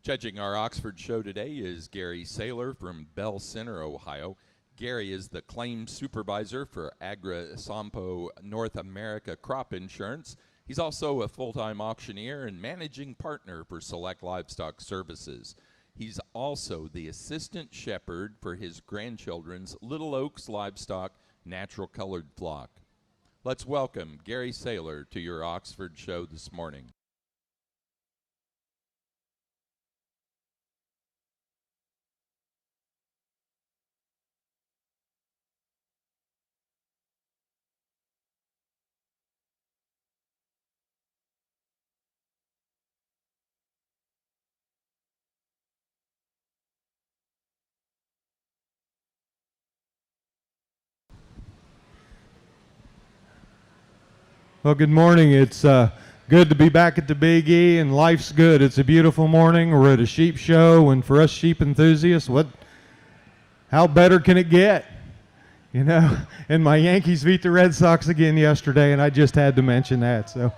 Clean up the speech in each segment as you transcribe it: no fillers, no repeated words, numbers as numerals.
Judging our Oxford show today is Gary Saylor from Bell Center, Ohio. Gary is the claims supervisor for AgriSampo North America Crop Insurance. He's also a full-time auctioneer and managing partner for Select Livestock Services. He's also the assistant shepherd for his grandchildren's Little Oaks Livestock Natural Colored Flock. Let's welcome Gary Saylor to your Oxford show this morning. Well, good morning. It's good to be back at the Big E, and life's good. It's a beautiful morning. We're at a sheep show, and for us sheep enthusiasts, how better can it get? You know, and my Yankees beat the Red Sox again yesterday, and I just had to mention that. So,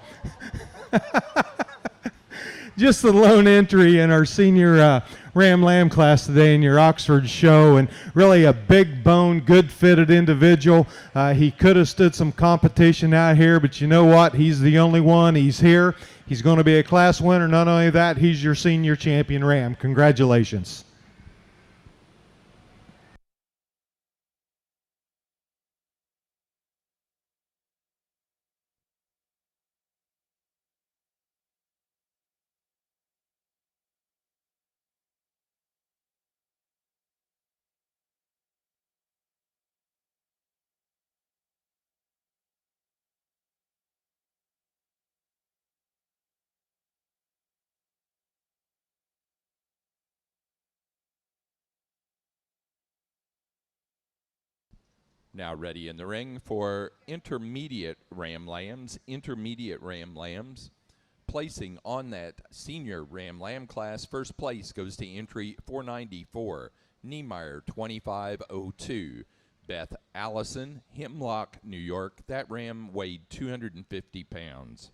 just the lone entry in our senior Ram Lamb class today in your Oxford show, and really a big bone, good fitted individual. He could have stood some competition out here, but you know what? He's the only one. He's here. He's going to be a class winner. Not only that, he's your senior champion Ram. Congratulations. Now ready in the ring for intermediate Ram Lambs. Placing on that senior Ram Lamb class, first place goes to entry 494, Niemeyer 2502. Beth Allison, Hemlock, New York. That ram weighed 250 pounds.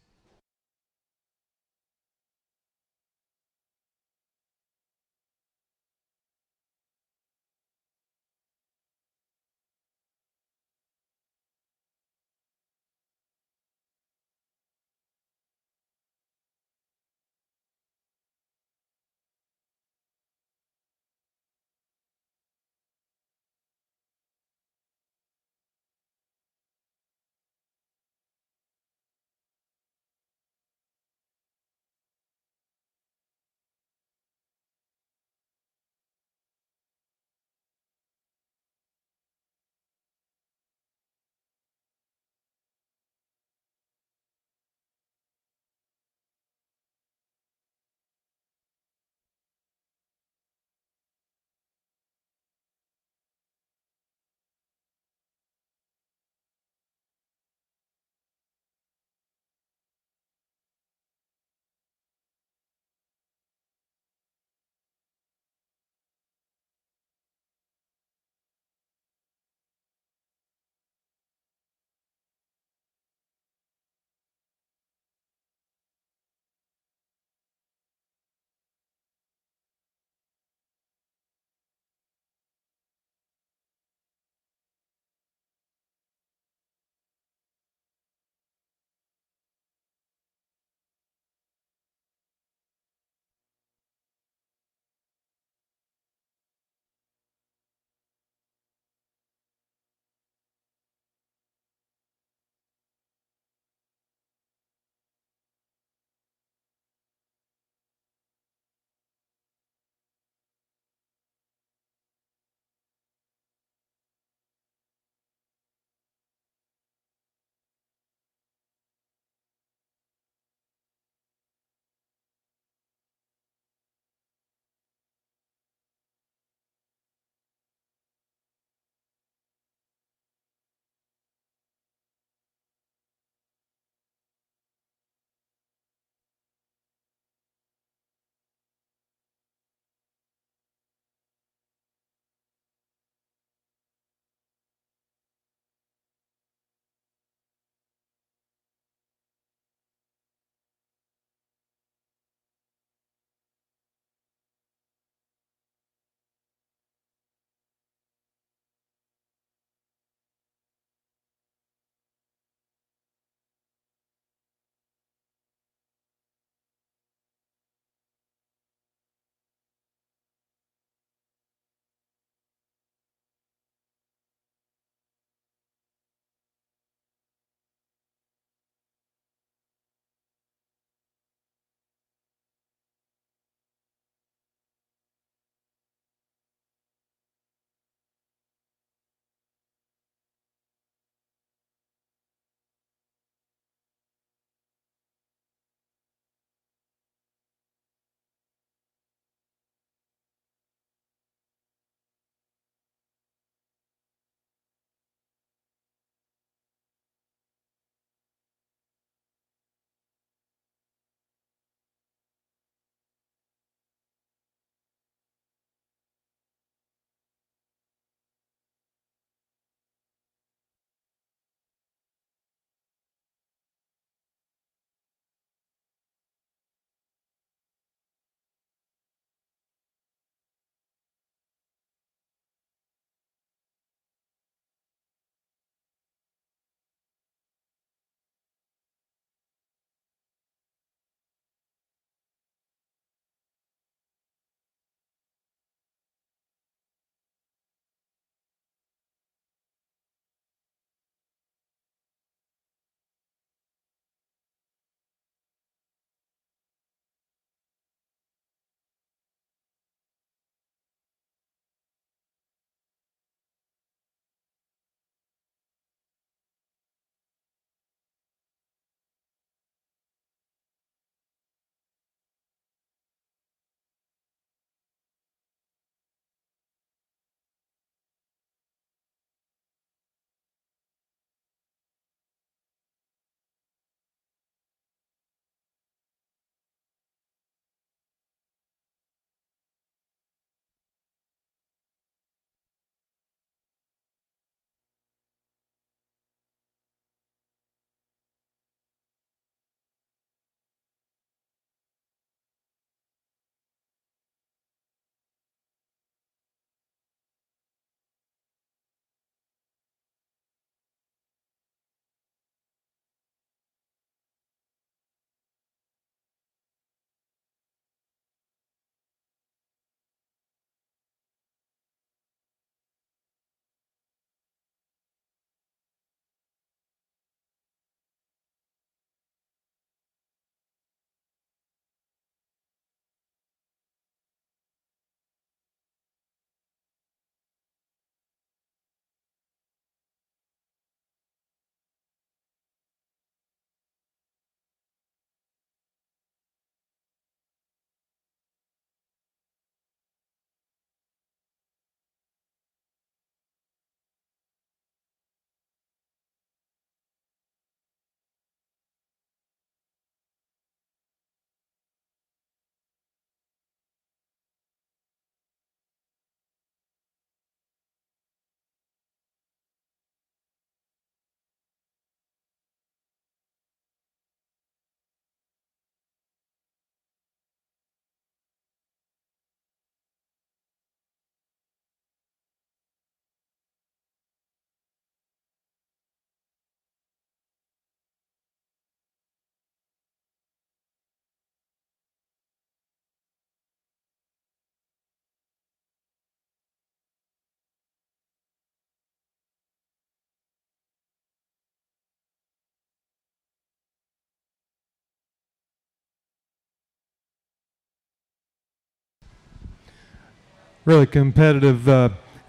Really competitive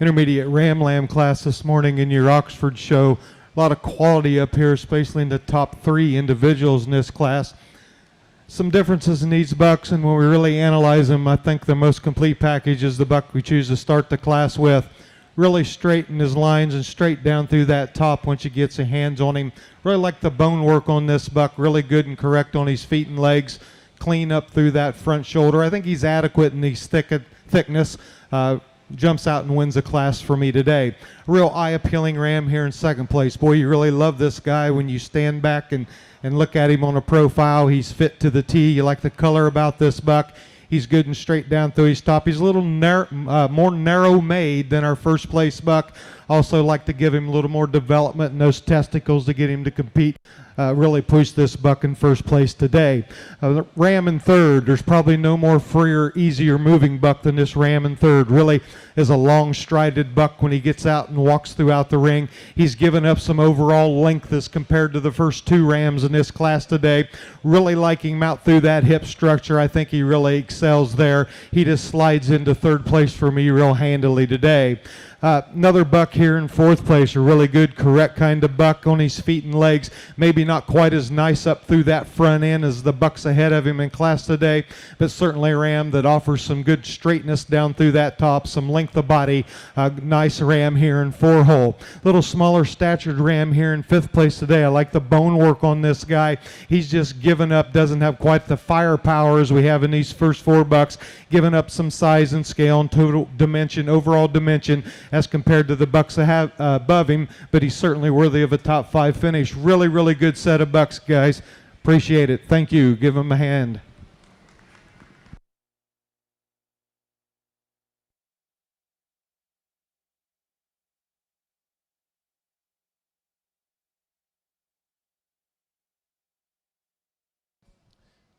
intermediate Ram Lamb class this morning in your Oxford show. A lot of quality up here, especially in the top 3 individuals in this class. Some differences in these bucks, and when we really analyze them, I think the most complete package is the buck we choose to start the class with. Really straight in his lines and straight down through that top once you get your hands on him. Really like the bone work on this buck, really good and correct on his feet and legs, clean up through that front shoulder. I think he's adequate in his thickness. Jumps out and wins the class for me today. A real eye-appealing ram here in second place. Boy, you really love this guy when you stand back and look at him on a profile. He's fit to the T. You like the color about this buck. He's good and straight down through his top. He's a little more narrow-made than our first place buck. Also like to give him a little more development in those testicles to get him to compete. Really push this buck in first place today. Ram in third. There's probably no more freer, easier moving buck than this ram in third. Really is a long strided buck when he gets out and walks throughout the ring. He's given up some overall length as compared to the first 2 rams in this class today. Really liking him out through that hip structure. I think he really excels there. He just slides into third place for me real handily today. Another buck here in fourth place, a really good, correct kind of buck on his feet and legs. Maybe not quite as nice up through that front end as the bucks ahead of him in class today, but certainly a ram that offers some good straightness down through that top, some length of body. Nice ram here in 4-hole. Little smaller statured ram here in fifth place today. I like the bone work on this guy. He's just given up, doesn't have quite the firepower as we have in these first 4 bucks, given up some size and scale and total dimension, overall dimension, as compared to the bucks that have above him, but he's certainly worthy of a top 5 finish. Really, really good set of bucks, guys. Appreciate it. Thank you. Give him a hand.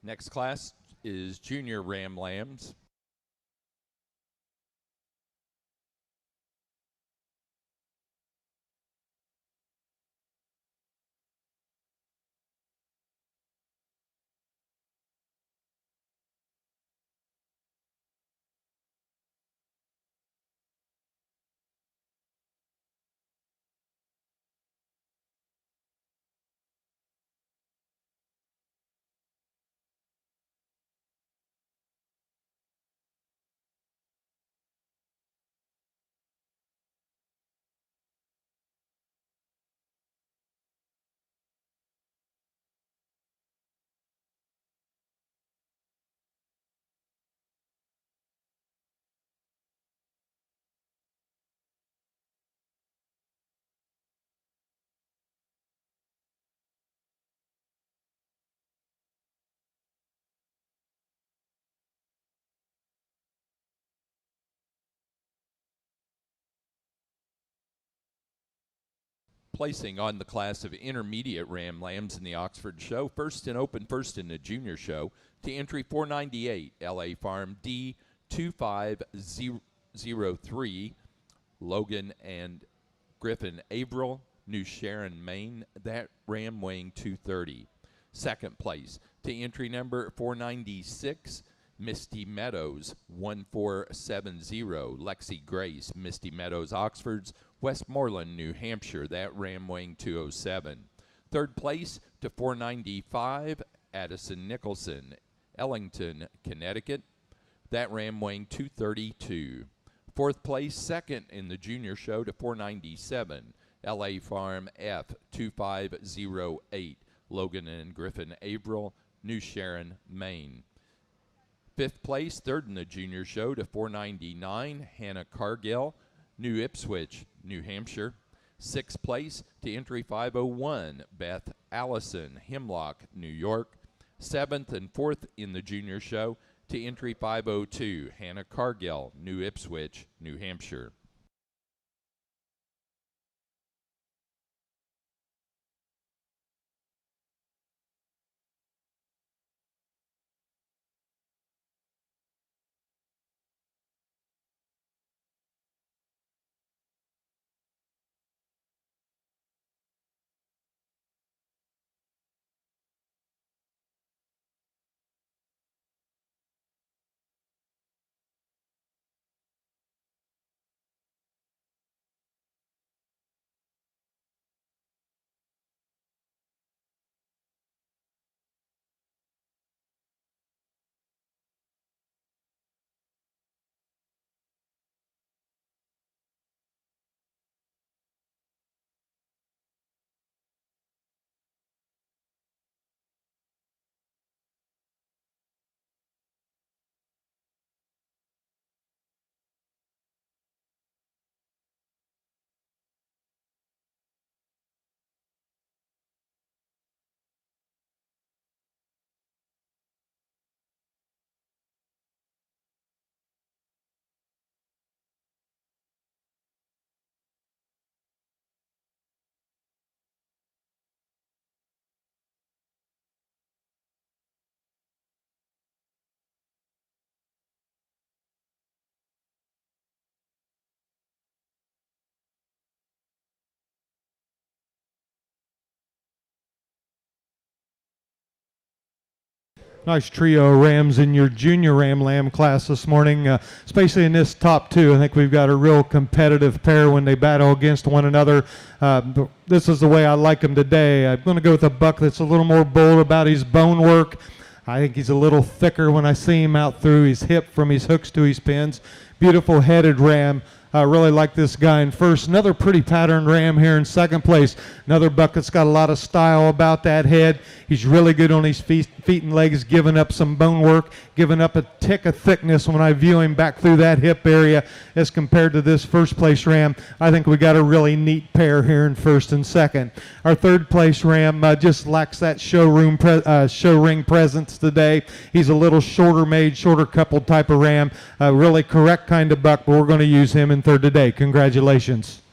Next class is Junior Ram Lambs. Placing on the class of intermediate Ram Lambs in the Oxford show, first in the junior show, to entry 498, LA Farm D2503, Logan and Griffin Averill, New Sharon, Maine, that ram weighing 230. Second place, to entry number 496, Misty Meadows 1470, Lexi Grace, Misty Meadows, Oxfords, Westmoreland, New Hampshire, that ram weighing 207. Third place to 495, Addison Nicholson, Ellington, Connecticut, that ram weighing 232. Fourth place, second in the junior show to 497, LA Farm F2508, Logan and Griffin Averill, New Sharon, Maine. Fifth place, third in the junior show to 499, Hannah Cargill, New Ipswich, New Hampshire. Sixth place to entry 501, Beth Allison, Hemlock, New York. Seventh and fourth in the junior show to entry 502, Hannah Cargill, New Ipswich, New Hampshire. Nice trio of Rams in your junior Ram Lamb class this morning, especially in this top two. I think we've got a real competitive pair when they battle against one another. This is the way I like them today. I'm going to go with a buck that's a little more bold about his bone work. I think he's a little thicker when I see him out through his hip from his hooks to his pins. Beautiful headed ram. I really like this guy in first. Another pretty patterned ram here in second place. Another buck that's got a lot of style about that head. He's really good on his feet and legs, giving up some bone work, giving up a tick of thickness when I view him back through that hip area as compared to this first place ram. I think we got a really neat pair here in first and second. Our third place ram just lacks that show ring presence today. He's a little shorter made, shorter coupled type of ram. Really correct kind of buck, but we're going to use him in third today. Congratulations.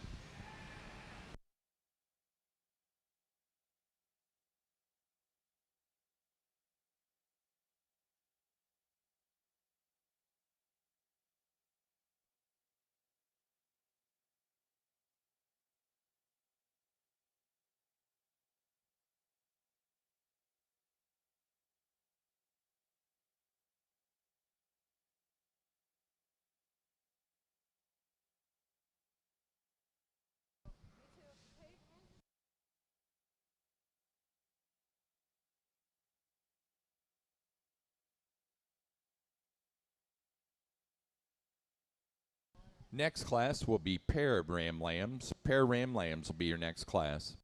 Next class will be pair Ram Lambs. Pair Ram Lambs will be your next class.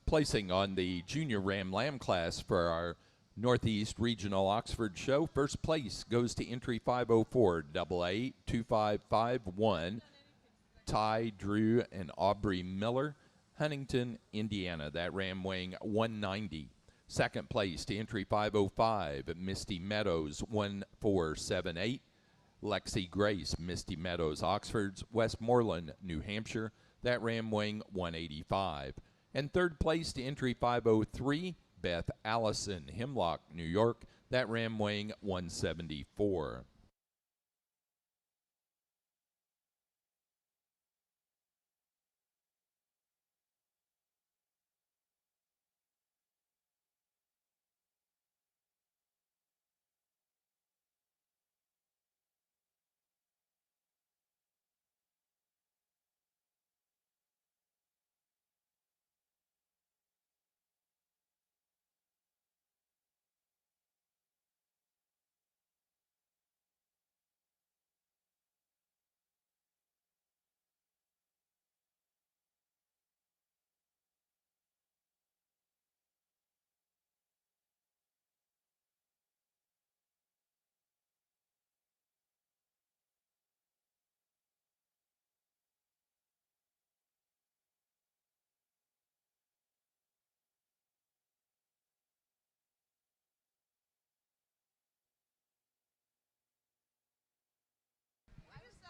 Placing on the Junior Ram Lamb class for our Northeast Regional Oxford Show, first place goes to entry 504 AA 2551, Ty Drew and Aubrey Miller, Huntington, Indiana. That ram weighing 190. Second place to entry 505, Misty Meadows 1478, Lexi Grace, Misty Meadows, Oxford's, Westmoreland, New Hampshire. That ram weighing 185. And third place to entry 503, Beth Allison, Hemlock, New York. That ram weighing 174.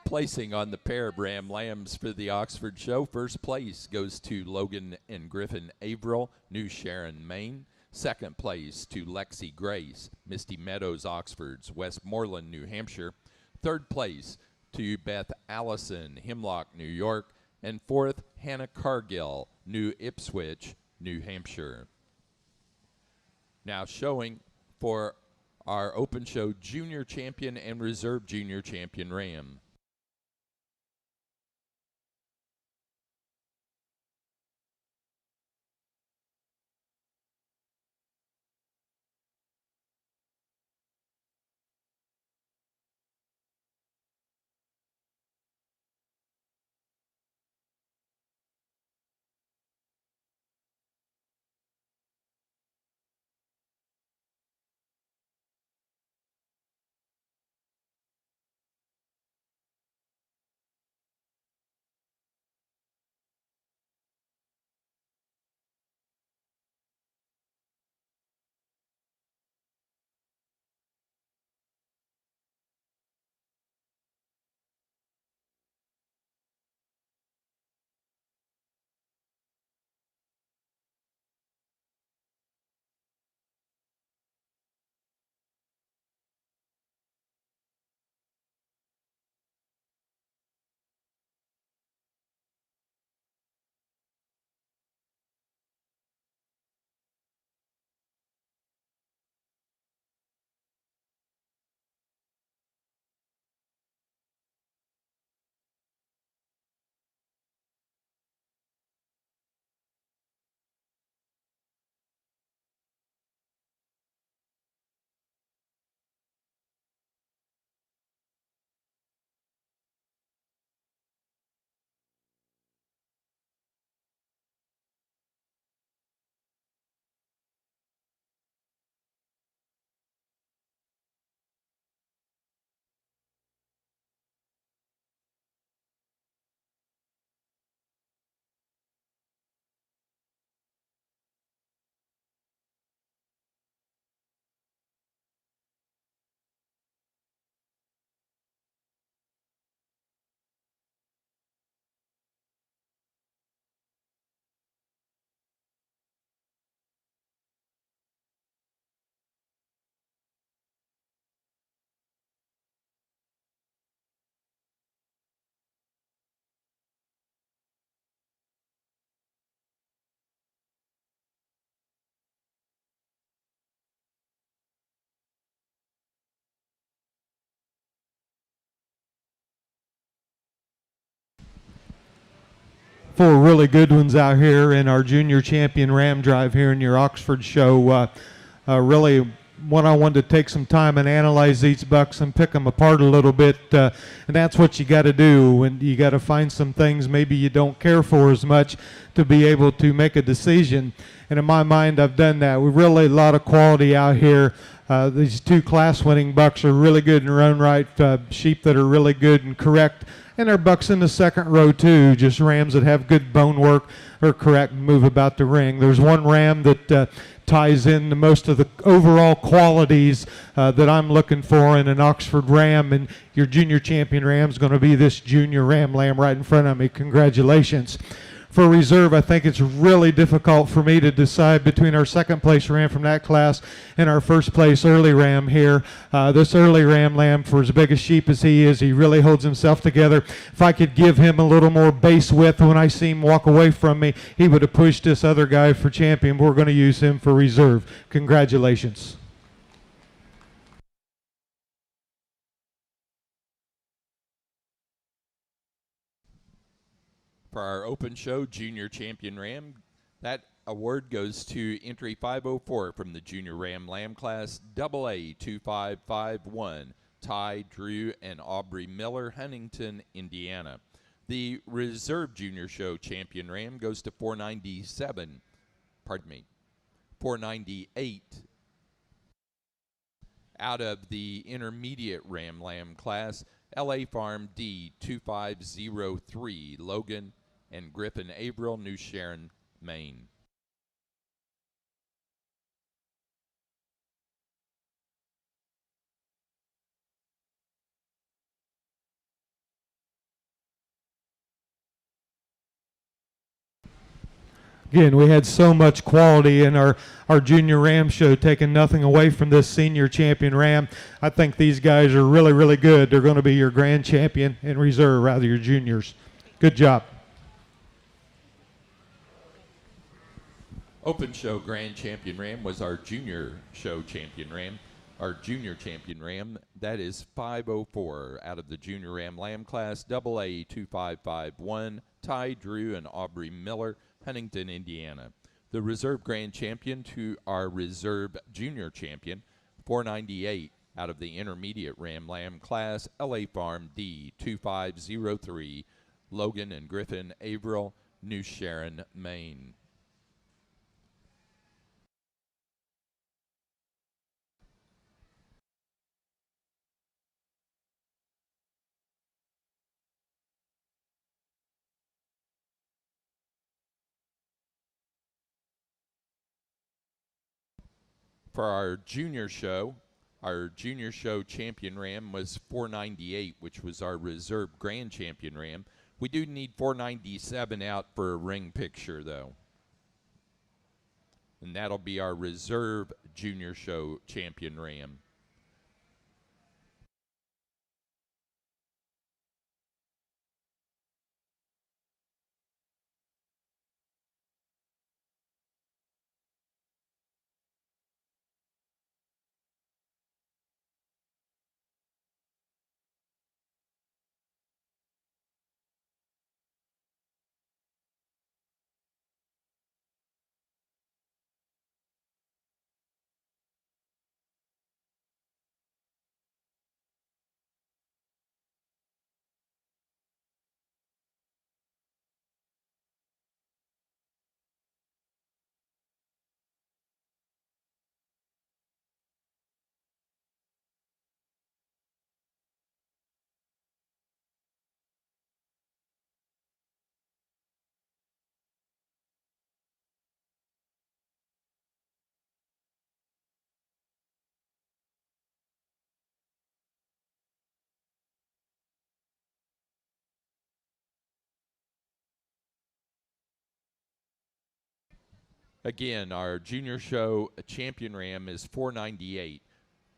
Placing on the pair of Ram Lambs for the Oxford Show, first place goes to Logan and Griffin Averill, New Sharon, Maine. Second place to Lexi Grace, Misty Meadows, Oxford's, Westmoreland, New Hampshire. Third place to Beth Allison, Hemlock, New York. And fourth, Hannah Cargill, New Ipswich, New Hampshire. Now showing for our Open Show Junior Champion and Reserve Junior Champion Ram. four really good ones out here in our junior champion Ram Drive here in your Oxford show. Really one I wanted to take some time and analyze these bucks and pick them apart a little bit, and that's what you got to do. And you got to find some things maybe you don't care for as much to be able to make a decision. And in my mind, I've done that. We really a lot of quality out here. These two class-winning bucks are really good in their own right. Sheep that are really good and correct. And our bucks in the second row too, just rams that have good bone work, are correct and move about the ring. There's one ram that ties in the most of the overall qualities that I'm looking for in an Oxford ram, and your junior champion ram is going to be this junior ram lamb right in front of me. Congratulations. For reserve, I think it's really difficult for me to decide between our second place ram from that class and our first place early ram here. This early ram lamb, for as big a sheep as he is, he really holds himself together. If I could give him a little more base width when I see him walk away from me, he would have pushed this other guy for champion. We're going to use him for reserve. Congratulations. For our open show junior champion ram, that award goes to entry 504 from the junior ram lamb class, AA 2551, Ty, Drew, and Aubrey Miller, Huntington, Indiana. The reserve junior show champion ram goes to 498 out of the intermediate ram lamb class, LA Farm D 2503, Logan and Griffin Averill, New Sharon, Maine. Again, we had so much quality in our junior ram show, taking nothing away from this senior champion ram. I think these guys are really, really good. They're going to be your grand champion in reserve, rather your juniors. Good job. Open show grand champion ram was our junior show champion ram. Our junior champion ram, that is 504 out of the junior ram lamb class, AA 2551, Ty, Drew, and Aubrey Miller, Huntington, Indiana. The reserve grand champion to our reserve junior champion, 498 out of the intermediate ram lamb class, LA Farm D 2503, Logan and Griffin Averill, New Sharon, Maine. For our junior show champion ram was 498, which was our reserve grand champion ram. We do need 497 out for a ring picture, though. And that'll be our reserve junior show champion ram. Again, our junior show champion ram is 498,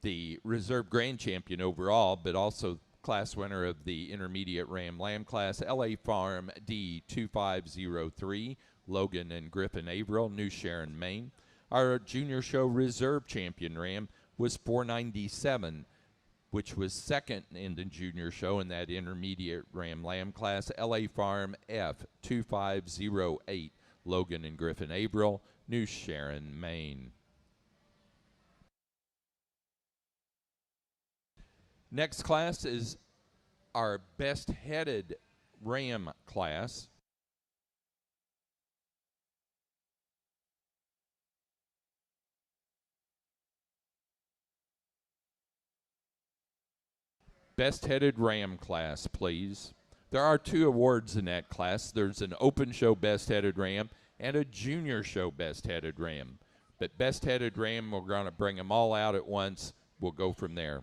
the reserve grand champion overall, but also class winner of the intermediate ram lamb class, LA Farm D 2503, Logan and Griffin Averill, New Sharon, Maine. Our junior show reserve champion ram was 497, which was second in the junior show in that intermediate Ram Lamb class. LA Farm F2508, Logan and Griffin Averill, New Sharon, Maine. Next class is our best headed Ram class. Best headed Ram class, please. There are 2 awards in that class. There's an open show best headed Ram and a junior show best headed Ram. But best headed Ram, we're going to bring them all out at once. We'll go from there.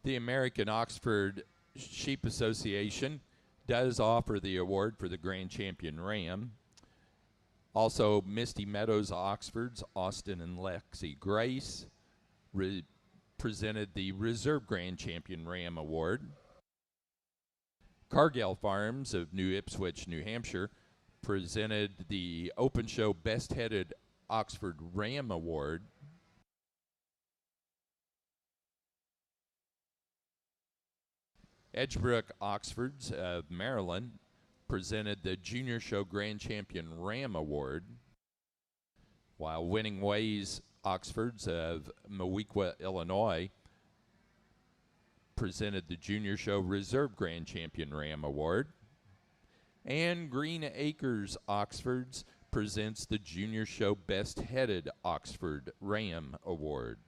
The American Oxford Sheep Association does offer the award for the Grand Champion Ram. Also, Misty Meadows Oxfords, Austin and Lexi Grace presented the Reserve Grand Champion Ram Award. Cargill Farms of New Ipswich, New Hampshire presented the Open Show Best Headed Oxford Ram Award. Edgebrook Oxfords of Maryland presented the Junior Show Grand Champion Ram Award, while Winning Ways Oxfords of Moweaqua, Illinois presented the Junior Show Reserve Grand Champion Ram Award. And Green Acres Oxfords presents the Junior Show Best Headed Oxford Ram Award.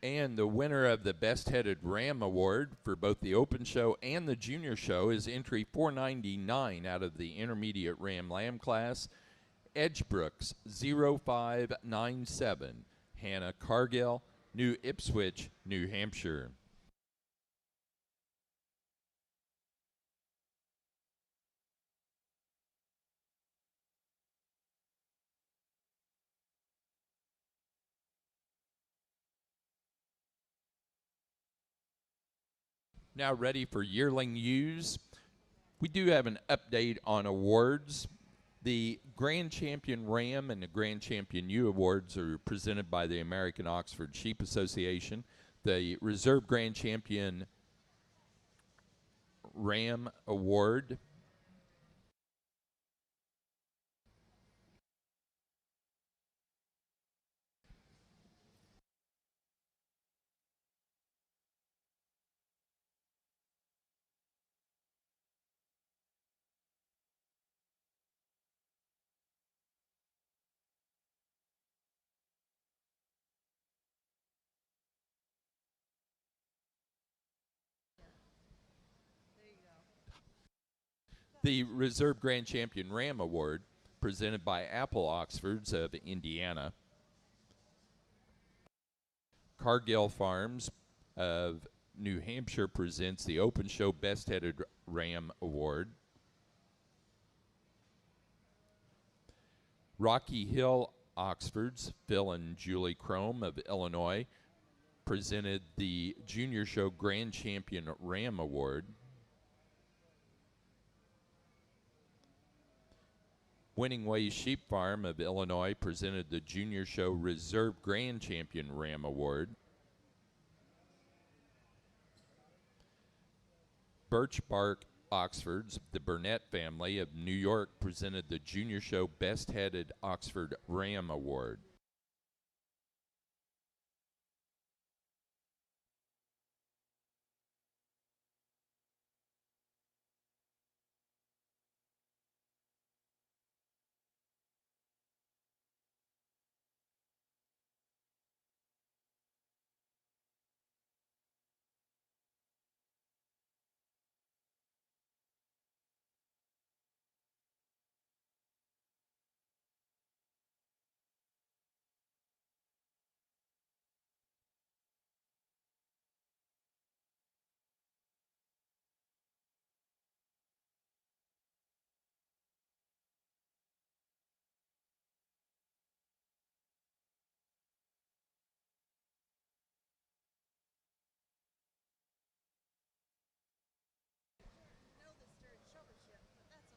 And the winner of the Best Headed Ram Award for both the Open Show and the Junior Show is entry 499 out of the Intermediate Ram Lamb class, Edgebrooks 0597, Hannah Cargill, New Ipswich, New Hampshire. Now ready for yearling ewes. We do have an update on awards. The Grand Champion Ram and the Grand Champion Ewe Awards are presented by the American Oxford Sheep Association. The Reserve Grand Champion Ram Award The Reserve Grand Champion Ram Award, presented by Apple Oxfords of Indiana. Cargill Farms of New Hampshire presents the Open Show Best Headed Ram Award. Rocky Hill Oxfords, Phil and Julie Crome of Illinois, presented the Junior Show Grand Champion Ram Award. Winning Ways Sheep Farm of Illinois presented the Junior Show Reserve Grand Champion Ram Award. Birch Bark Oxfords, the Burnett family of New York, presented the Junior Show Best Headed Oxford Ram Award.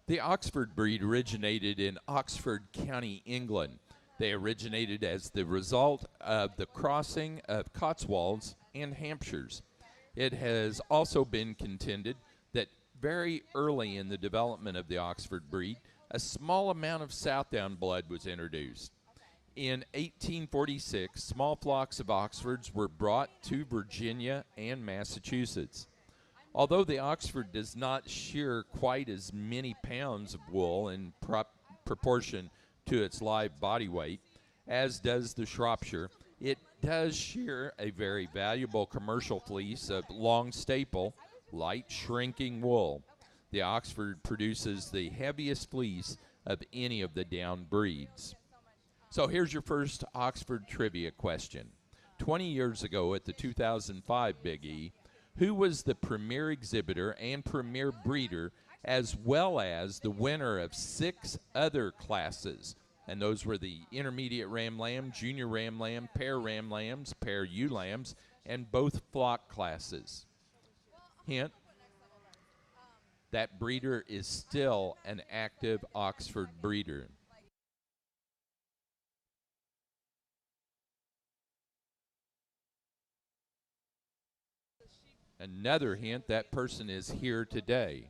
The Oxford breed originated in Oxford County, England. They originated as the result of the crossing of Cotswolds and Hampshires. It has also been contended that very early in the development of the Oxford breed, a small amount of Southdown blood was introduced. In 1846, small flocks of Oxfords were brought to Virginia and Massachusetts. Although the Oxford does not shear quite as many pounds of wool in proportion to its live body weight as does the Shropshire, it does shear a very valuable commercial fleece of long staple, light shrinking wool. The Oxford produces the heaviest fleece of any of the down breeds. So here's your first Oxford trivia question. 20 years ago at the 2005 Big E, who was the premier exhibitor and premier breeder, as well as the winner of 6 other classes? And those were the intermediate ram lamb, junior ram lamb, pair ram lambs, pair ewe lambs, and both flock classes. Hint, that breeder is still an active Oxford breeder. Another hint, that person is here today.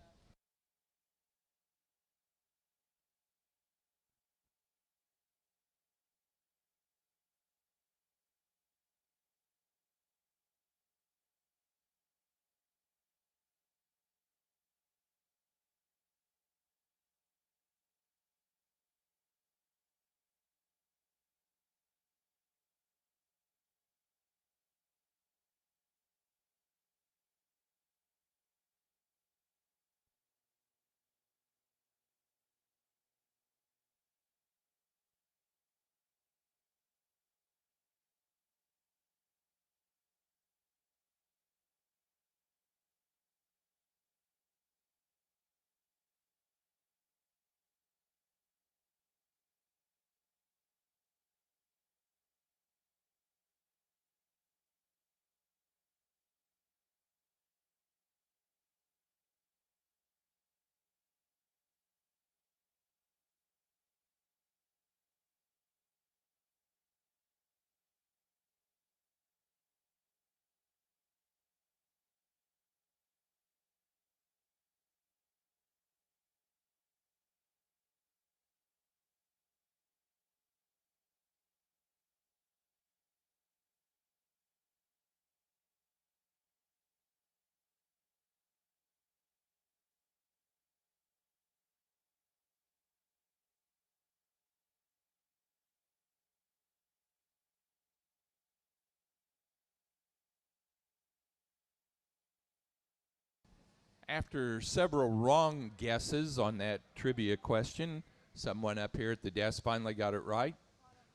After several wrong guesses on that trivia question, someone up here at the desk finally got it right.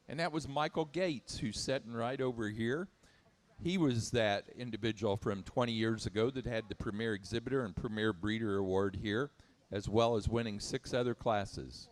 And that was Michael Gates, who's sitting right over here. He was that individual from 20 years ago that had the Premier Exhibitor and Premier Breeder Award here, as well as winning 6 other classes.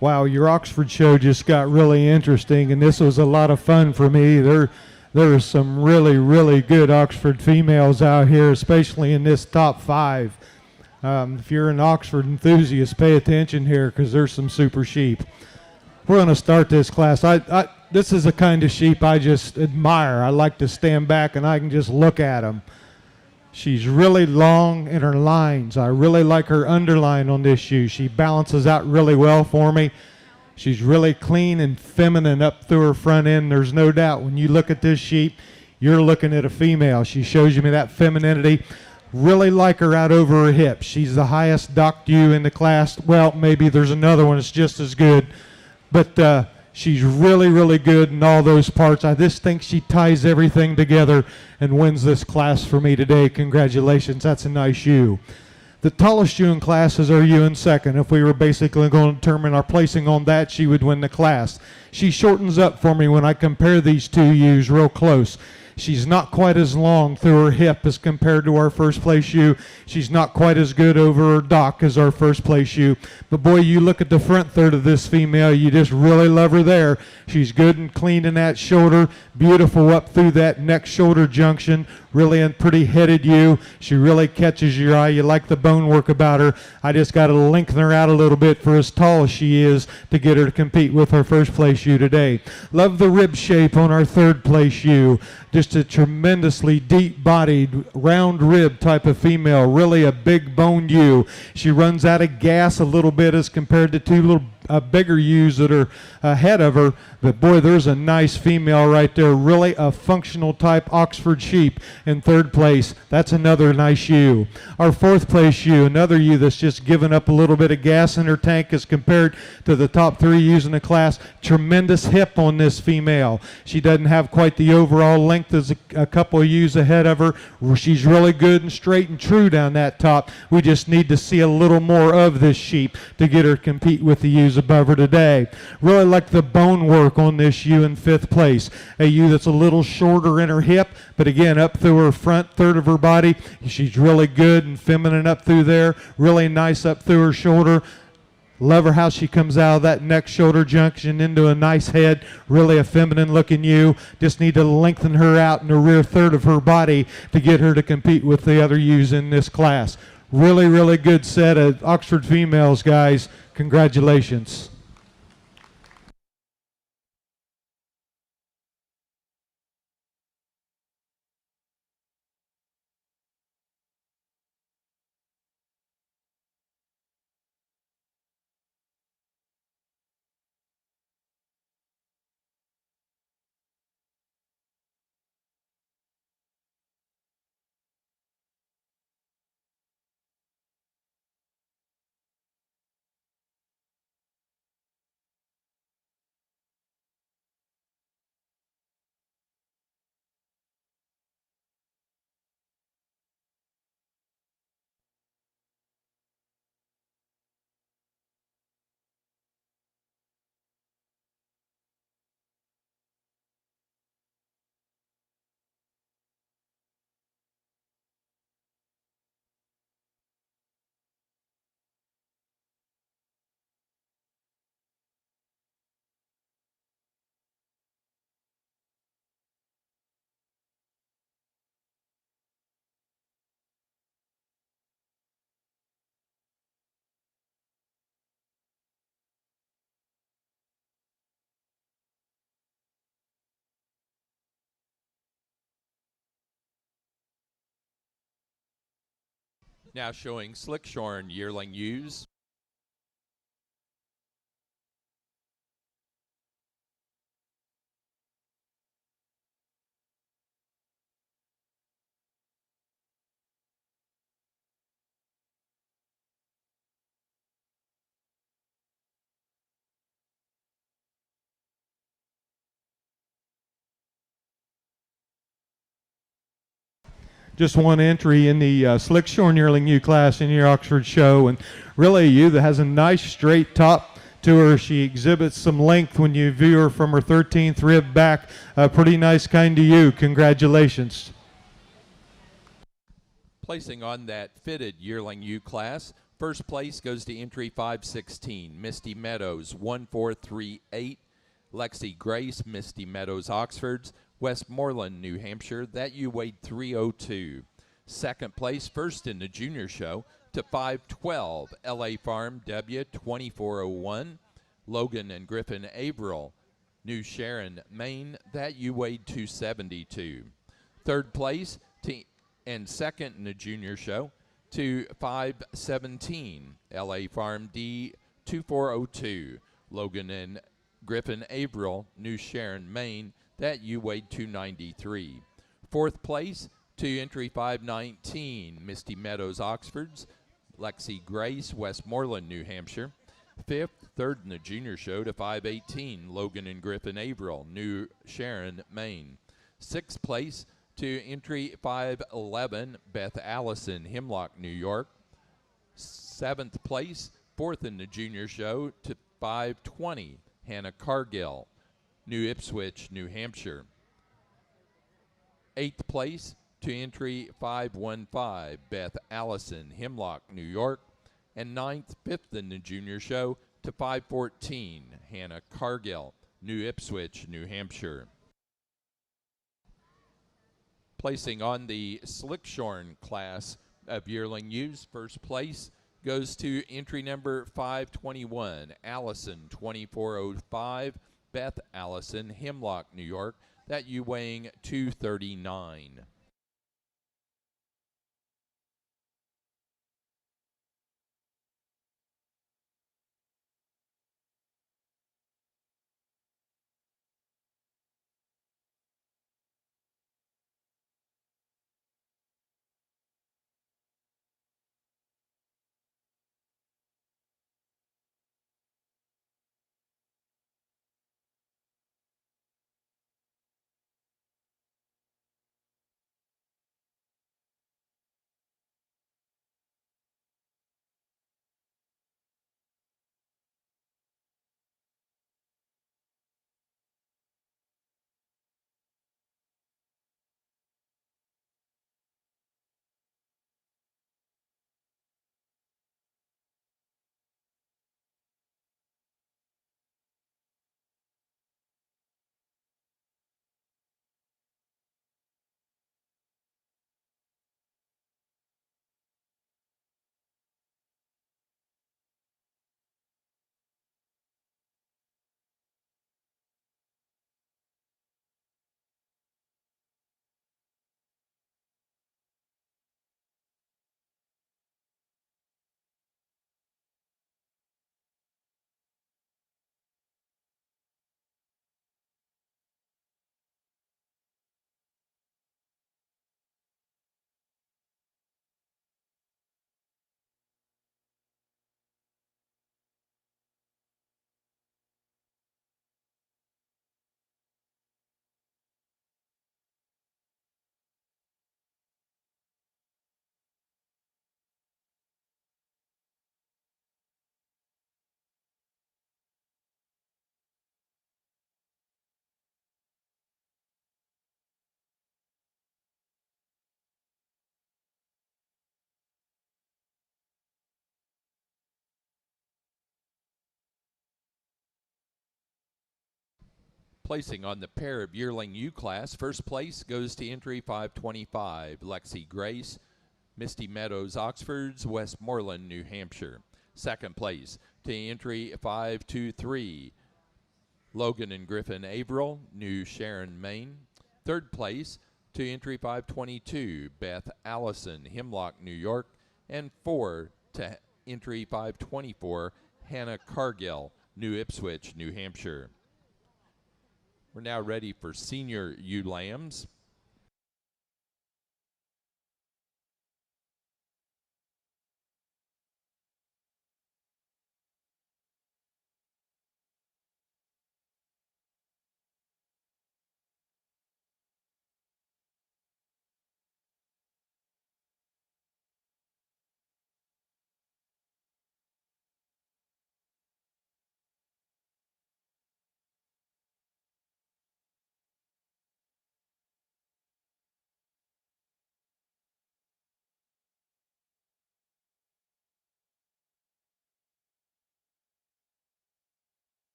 Wow, your Oxford show just got really interesting, and this was a lot of fun for me. There are some really good Oxford females out here, especially in this top 5. If you're an Oxford enthusiast, pay attention here because there's some super sheep. We're going to start this class. This is the kind of sheep I just admire. I like to stand back and I can just look at them. She's really long in her lines. I really like her underline on this shoe. She balances out really well for me. She's really clean and feminine up through her front end. There's no doubt when you look at this sheep, you're looking at a female. She shows you that femininity. Really like her out over her hips. She's the highest docked ewe in the class. Well, maybe there's another one that's just as good. But she's really, really good in all those parts. I just think she ties everything together and wins this class for me today. Congratulations. That's a nice ewe. The tallest ewe in class is our ewe in second. If we were basically going to determine our placing on that, she would win the class. She shortens up for me when I compare these two ewes real close. She's not quite as long through her hip as compared to our first place ewe. She's not quite as good over her dock as our first place ewe. But boy, you look at the front third of this female, you just really love her there. She's good and clean in that shoulder, beautiful up through that neck shoulder junction, really a pretty headed ewe. She really catches your eye. You like the bone work about her. I just got to lengthen her out a little bit for as tall as she is to get her to compete with her first place ewe today. Love the rib shape on our third place ewe. Just a tremendously deep-bodied, round rib type of female, really a big boned ewe. She runs out of gas a little bit as compared to two little bigger ewes that are ahead of her. But boy, there's a nice female right there, really a functional type Oxford sheep in third place. That's another nice ewe. Our fourth place ewe, another ewe that's just given up a little bit of gas in her tank as compared to the top three ewes in the class. Tremendous hip on this female. She doesn't have quite the overall length as a couple of ewes ahead of her. She's really good and straight and true down that top. We just need to see a little more of this sheep to get her to compete with the ewes above her today. Really like the bone work on this ewe in fifth place. A ewe that's a little shorter in her hip, but again, up through her front third of her body, she's really good and feminine up through there. Really nice up through her shoulder. Love her how she comes out of that neck shoulder junction into a nice head. Really a feminine looking ewe. Just need to lengthen her out in the rear third of her body to get her to compete with the other ewes in this class. Really, really good set of Oxford females, guys. Congratulations. Now showing Slickshorn yearling ewes. Just one entry in the Slickshorn yearling ewe class in your Oxford show, and really a ewe that has a nice straight top to her. She exhibits some length when you view her from her 13th rib back. A pretty nice kind of ewe. Congratulations. Placing on that fitted yearling ewe class, first place goes to entry 516, Misty Meadows 1438, Lexi Grace, Misty Meadows Oxfords, Westmoreland, New Hampshire. That ewe weighed 302. Second place, first in the junior show, to 512, LA Farm W 2401, Logan and Griffin Averill, New Sharon, Maine. That ewe weighed 272. Third place to and second in the junior show to 517. LA Farm D 2402. Logan and Griffin Averill, New Sharon, Maine. That you weighed 293. Fourth place to entry 519. Misty Meadows, Oxfords. Lexi Grace, Westmoreland, New Hampshire. Fifth, third in the junior show to 518. Logan and Griffin Averill, New Sharon, Maine. Sixth place to entry 511. Beth Allison, Hemlock, New York. Seventh place, fourth in the junior show to 520. Hannah Cargill, New Ipswich, New Hampshire. Eighth place to entry 515. Beth Allison, Hemlock, New York. And ninth, fifth in the junior show to 514. Hannah Cargill, New Ipswich, New Hampshire. Placing on the Slickshorn class of yearling ewes, first place goes to entry number 521, Allison 2405, Beth Allison, Hemlock, New York. That ewe weighing 239. Placing on the pair of yearling ewe class, first place goes to entry 525, Lexi Grace, Misty Meadows, Oxfords, Westmoreland, New Hampshire. Second place to entry 523, Logan and Griffin Averill, New Sharon, Maine. Third place to entry 522, Beth Allison, Hemlock, New York. And four to entry 524, Hannah Cargill, New Ipswich, New Hampshire. We're now ready for senior ewe lambs.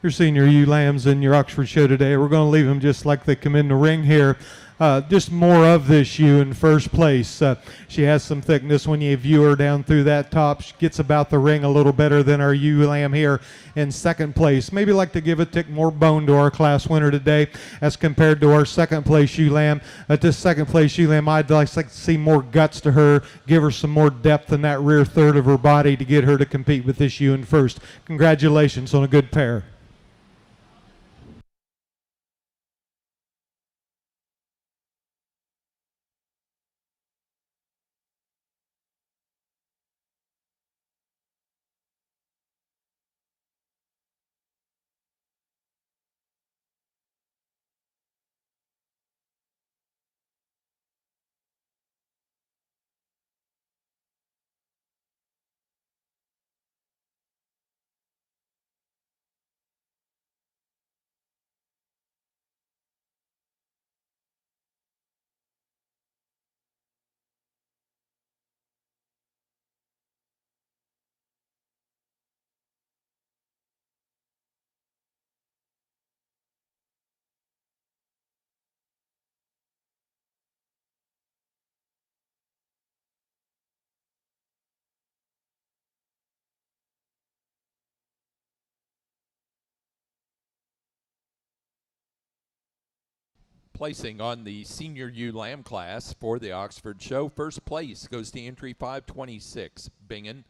your senior ewe lambs in your Oxford show today. We're going to leave them just like they come in the ring here. Just more of this ewe in first place. She has some thickness when you view her down through that top. She gets about the ring a little better than our ewe lamb here in second place. Maybe like to give a tick more bone to our class winner today as compared to our second place ewe lamb. At this second place ewe lamb, I'd like to see more guts to her, give her some more depth in that rear third of her body to get her to compete with this ewe in first. Congratulations on a good pair. Placing on the senior ewe lamb class for the Oxford show, first place goes to entry 526, Bingen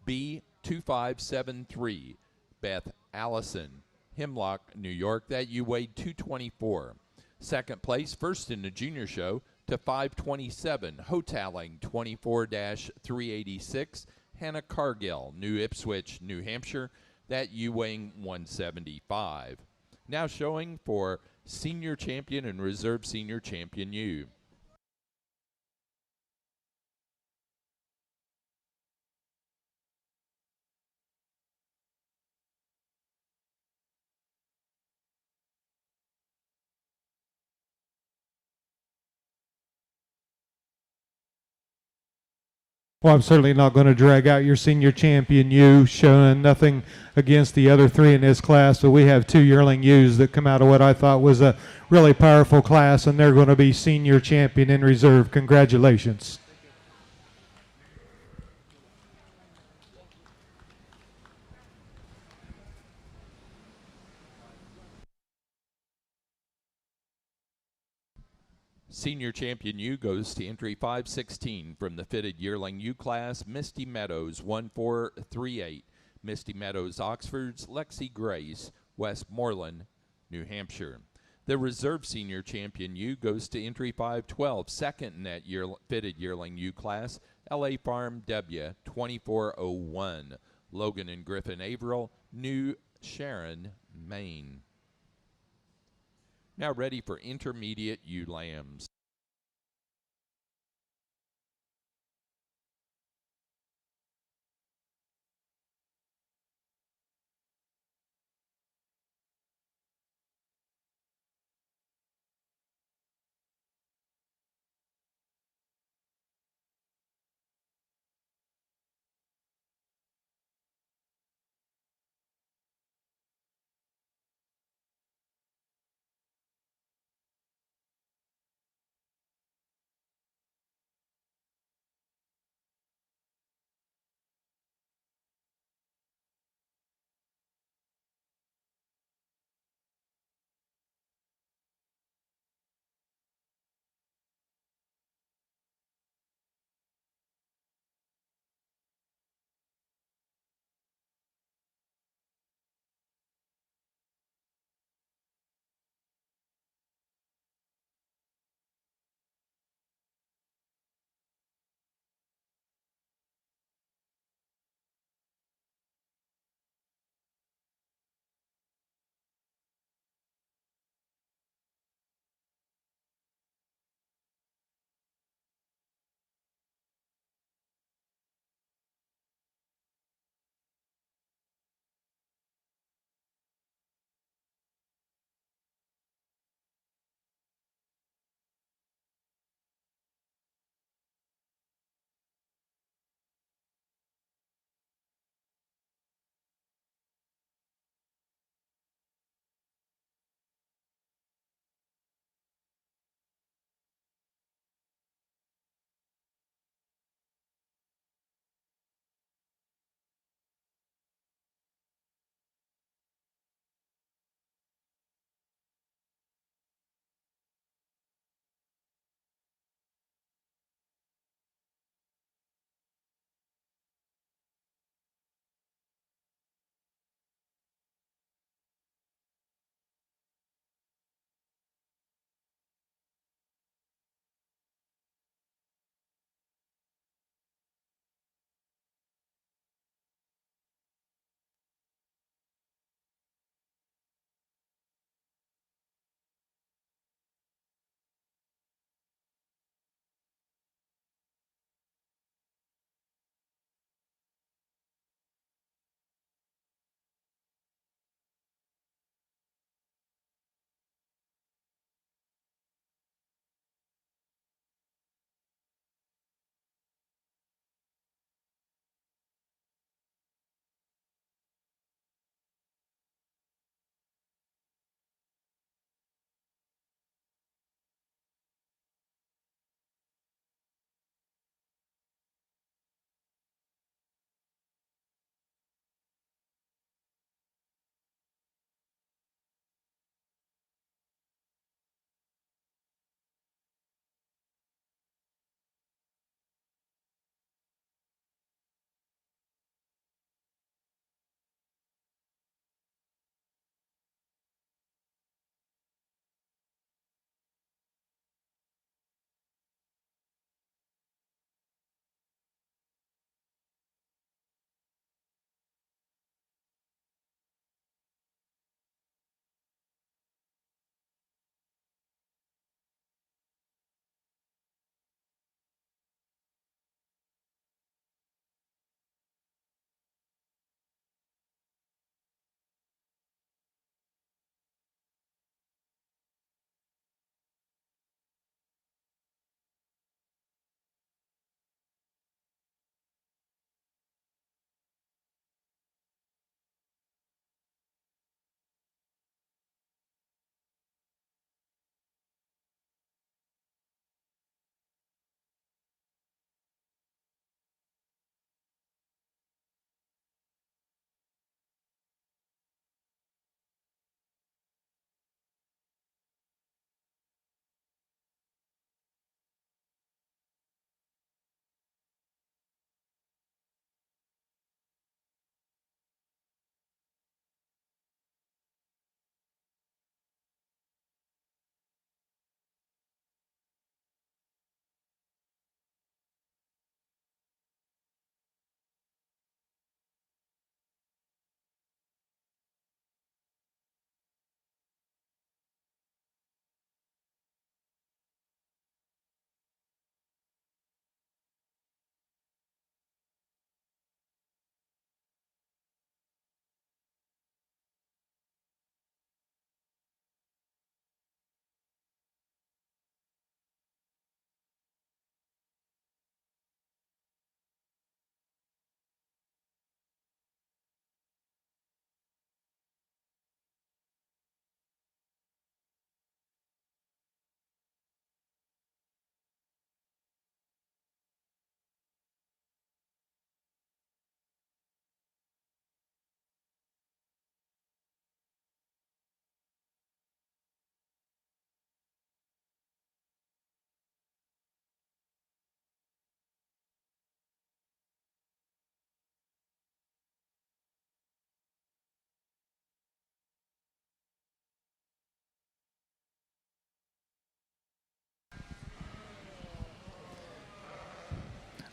B2573, Beth Allison, Hemlock, New York. That ewe weighed 224. Second place, first in the junior show, to 527, Hotaling 24-386, Hannah Cargill, New Ipswich, New Hampshire. That ewe weighing 175. Now showing for senior champion and reserve senior champion ewe. Well, I'm certainly not going to drag out your senior champion ewe, showing nothing against the other three in this class, but we have two yearling ewes that come out of what I thought was a really powerful class, and they're going to be senior champion in reserve. Congratulations. Senior champion ewe goes to entry 516 from the fitted yearling ewe class, Misty Meadows 1438. Misty Meadows Oxfords, Lexi Grace, Westmoreland, New Hampshire. The reserve senior champion ewe goes to entry 512, second in that fitted yearling ewe class, LA Farm W 2401. Logan and Griffin Averill, New Sharon, Maine. Now ready for intermediate ewe lambs.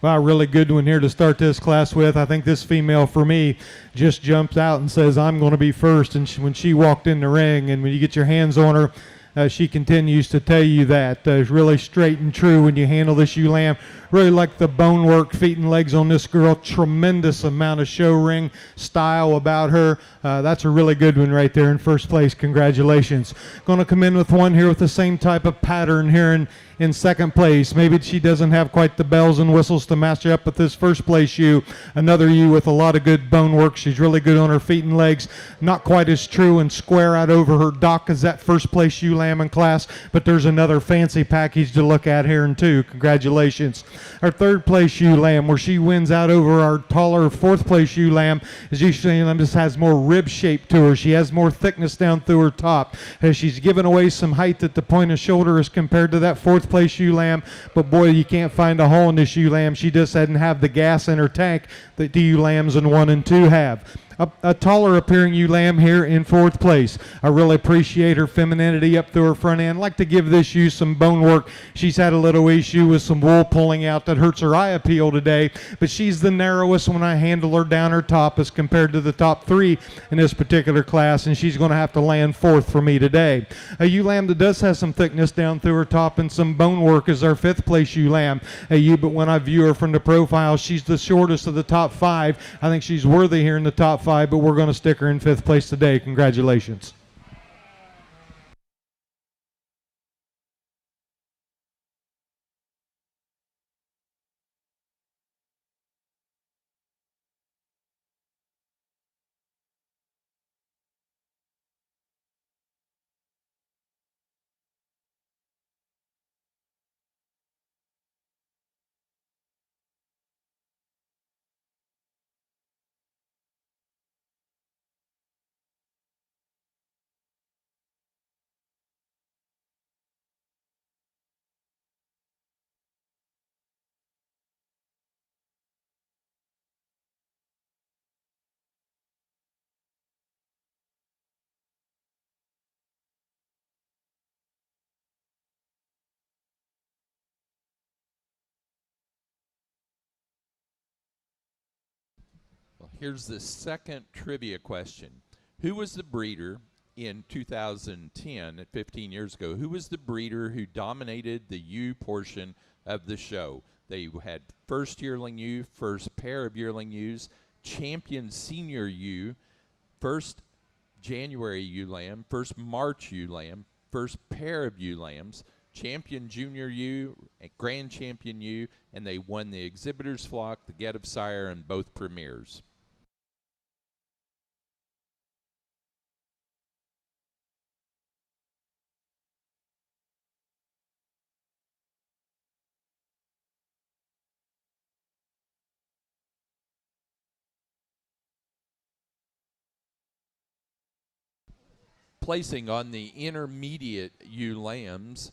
Wow, really good one here to start this class with. I think this female, for me, just jumps out and says, I'm going to be first. And when she walked in the ring, and when you get your hands on her, she continues to tell you that. It's really straight and true when you handle this ewe lamb. Really like the bone work, feet and legs on this girl. Tremendous amount of show ring style about her. That's a really good one right there in first place. Congratulations. Going to come in with one here with the same type of pattern here in second place. Maybe she doesn't have quite the bells and whistles to match up with this first place ewe. Another ewe with a lot of good bone work. She's really good on her feet and legs. Not quite as true and square out over her dock as that first place ewe lamb in class, but there's another fancy package to look at here in two. Congratulations. Our third place ewe lamb, where she wins out over our taller fourth place ewe lamb, is usually just has more rib shape to her. She has more thickness down through her top. She's given away some height at the point of shoulder as compared to that fourth place ewe lamb, but boy, you can't find a hole in this ewe lamb. She just doesn't have the gas in her tank that the ewe lambs in 1 and 2 have. A taller appearing ewe lamb here in fourth place. I really appreciate her femininity up through her front end. I'd like to give this ewe some bone work. She's had a little issue with some wool pulling out that hurts her eye appeal today, but she's the narrowest when I handle her down her top as compared to the top 3 in this particular class, and she's going to have to land fourth for me today. A ewe lamb that does have some thickness down through her top and some bone work is our fifth place ewe lamb. But when I view her from the profile, she's the shortest of the top 5. I think she's worthy here in the top 5, but we're going to stick her in fifth place today. Congratulations. Well, here's the second trivia question. Who was the breeder in 2010, at 15 years ago? Who was the breeder who dominated the ewe portion of the show? They had first yearling ewe, first pair of yearling ewes, champion senior ewe, first January ewe lamb, first March ewe lamb, first pair of ewe lambs, champion junior ewe, grand champion ewe, and they won the exhibitor's flock, the get of sire, and both premieres. Placing on the intermediate ewe lambs,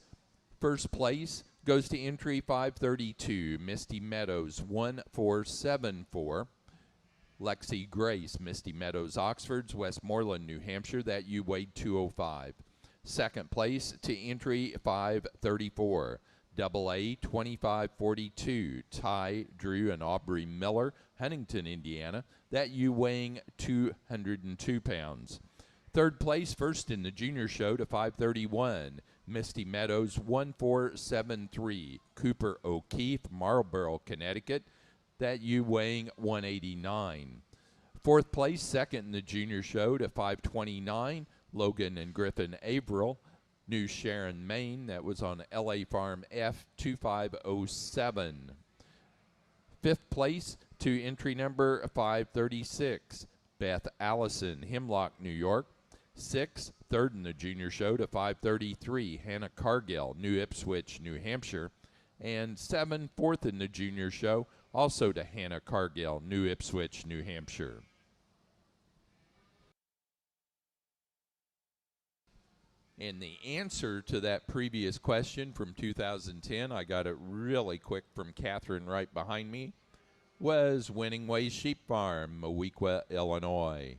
first place goes to entry 532, Misty Meadows 1474. Lexi Grace, Misty Meadows, Oxfords, Westmoreland, New Hampshire. That ewe weighed 205. Second place to entry 534, Double A 2542, Ty, Drew, and Aubrey Miller, Huntington, Indiana. That ewe weighing 202 pounds. Third place, first in the junior show to 531, Misty Meadows 1473, Cooper O'Keefe, Marlborough, Connecticut. That ewe weighing 189. Fourth place, second in the junior show to 529, Logan and Griffin Averill, New Sharon, Maine. That was on LA Farm F 2507. Fifth place to entry number 536, Beth Allison, Hemlock, New York. Sixth, third in the junior show to 533, Hannah Cargill, New Ipswich, New Hampshire. And seven, fourth in the junior show, also to Hannah Cargill, New Ipswich, New Hampshire. And the answer to that previous question from 2010, I got it really quick from Catherine right behind me, was Winning Ways Sheep Farm, Moweaqua, Illinois.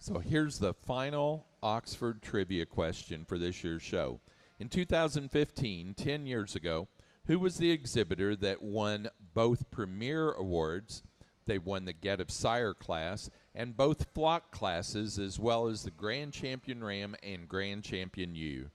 So here's the final Oxford trivia question for this year's show. In 2015, 10 years ago, who was the exhibitor that won both Premier Awards? They won the Get of Sire class and both flock classes, as well as the Grand Champion Ram and Grand Champion Ewe.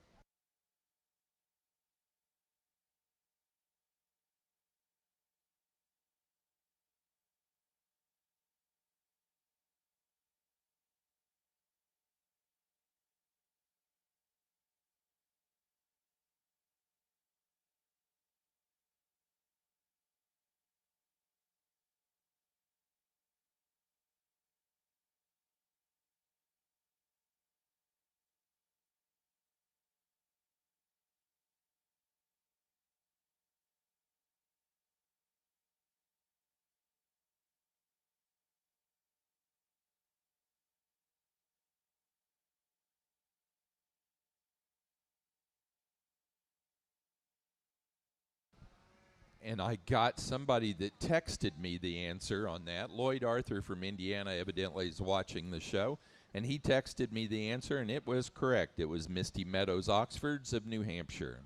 And I got somebody that texted me the answer on that. Lloyd Arthur from Indiana evidently is watching the show, and he texted me the answer, and it was correct. It was Misty Meadows Oxfords of New Hampshire.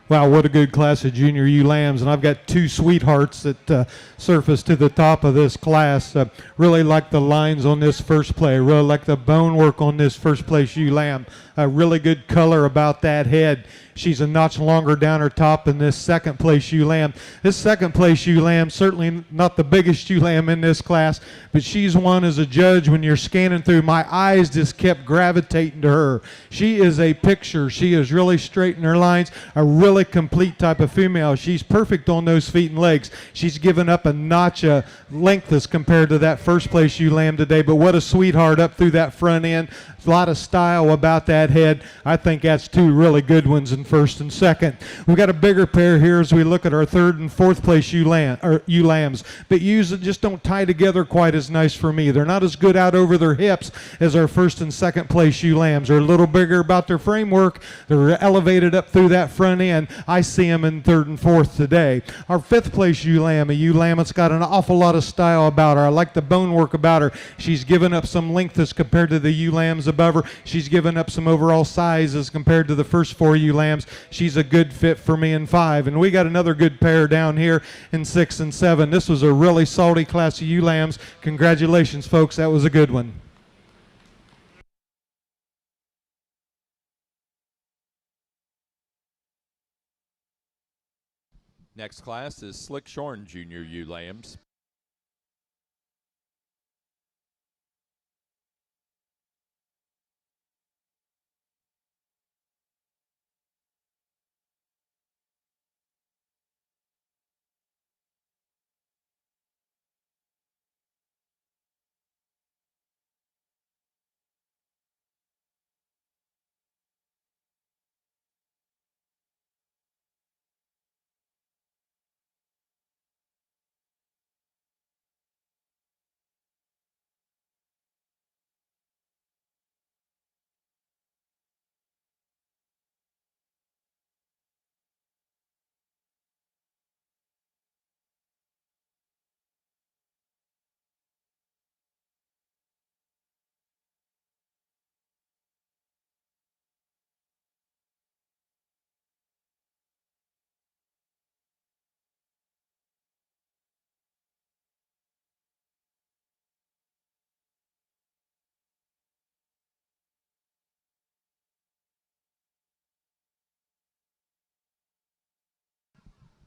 Wow, what a good class of junior ewe lambs. And I've got two sweethearts that surfaced to the top of this class. Really like the lines on this first play. Really like the bone work on this first place ewe lamb. Really good color about that head. She's a notch longer down her top than this second place ewe lamb. This second place ewe lamb, certainly not the biggest ewe lamb in this class, but she's one as a judge when you're scanning through. My eyes just kept gravitating to her. She is a picture. She is really straight in her lines, a really complete type of female. She's perfect on those feet and legs. She's given up a notch of length as compared to that first place ewe lamb today, but what a sweetheart up through that front end. A lot of style about that head. I think that's two really good ones. And in first and second. We got a bigger pair here as we look at our third and fourth place ewe lambs. But ewes that just don't tie together quite as nice for me. They're not as good out over their hips as our first and second place ewe lambs. They're a little bigger about their framework. They're elevated up through that front end. I see them in third and fourth today. Our fifth place ewe lamb, a ewe lamb that's got an awful lot of style about her. I like the bone work about her. She's given up some length as compared to the ewe lambs above her. She's given up some overall size as compared to the first four ewe lambs. She's a good fit for me in five. And we got another good pair down here in six and seven. This was a really salty class of ewe lambs. Congratulations, folks. That was a good one. Next class is Slick Shorn Junior ewe lambs.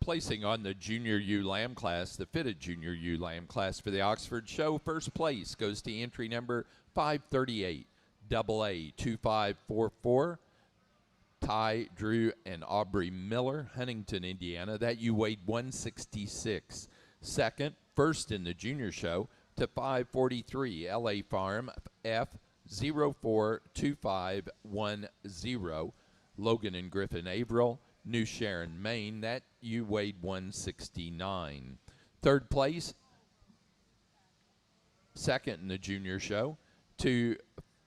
Placing on the junior ewe lamb class, the fitted junior ewe lamb class for the Oxford Show, first place goes to entry number 538, AA 2544, Ty, Drew, and Aubrey Miller, Huntington, Indiana. That ewe weighed 166. Second, first in the junior show to 543, LA Farm F 042510, Logan and Griffin Averill, New Sharon, Maine. That ewe weighed 169. Third place, second in the junior show, to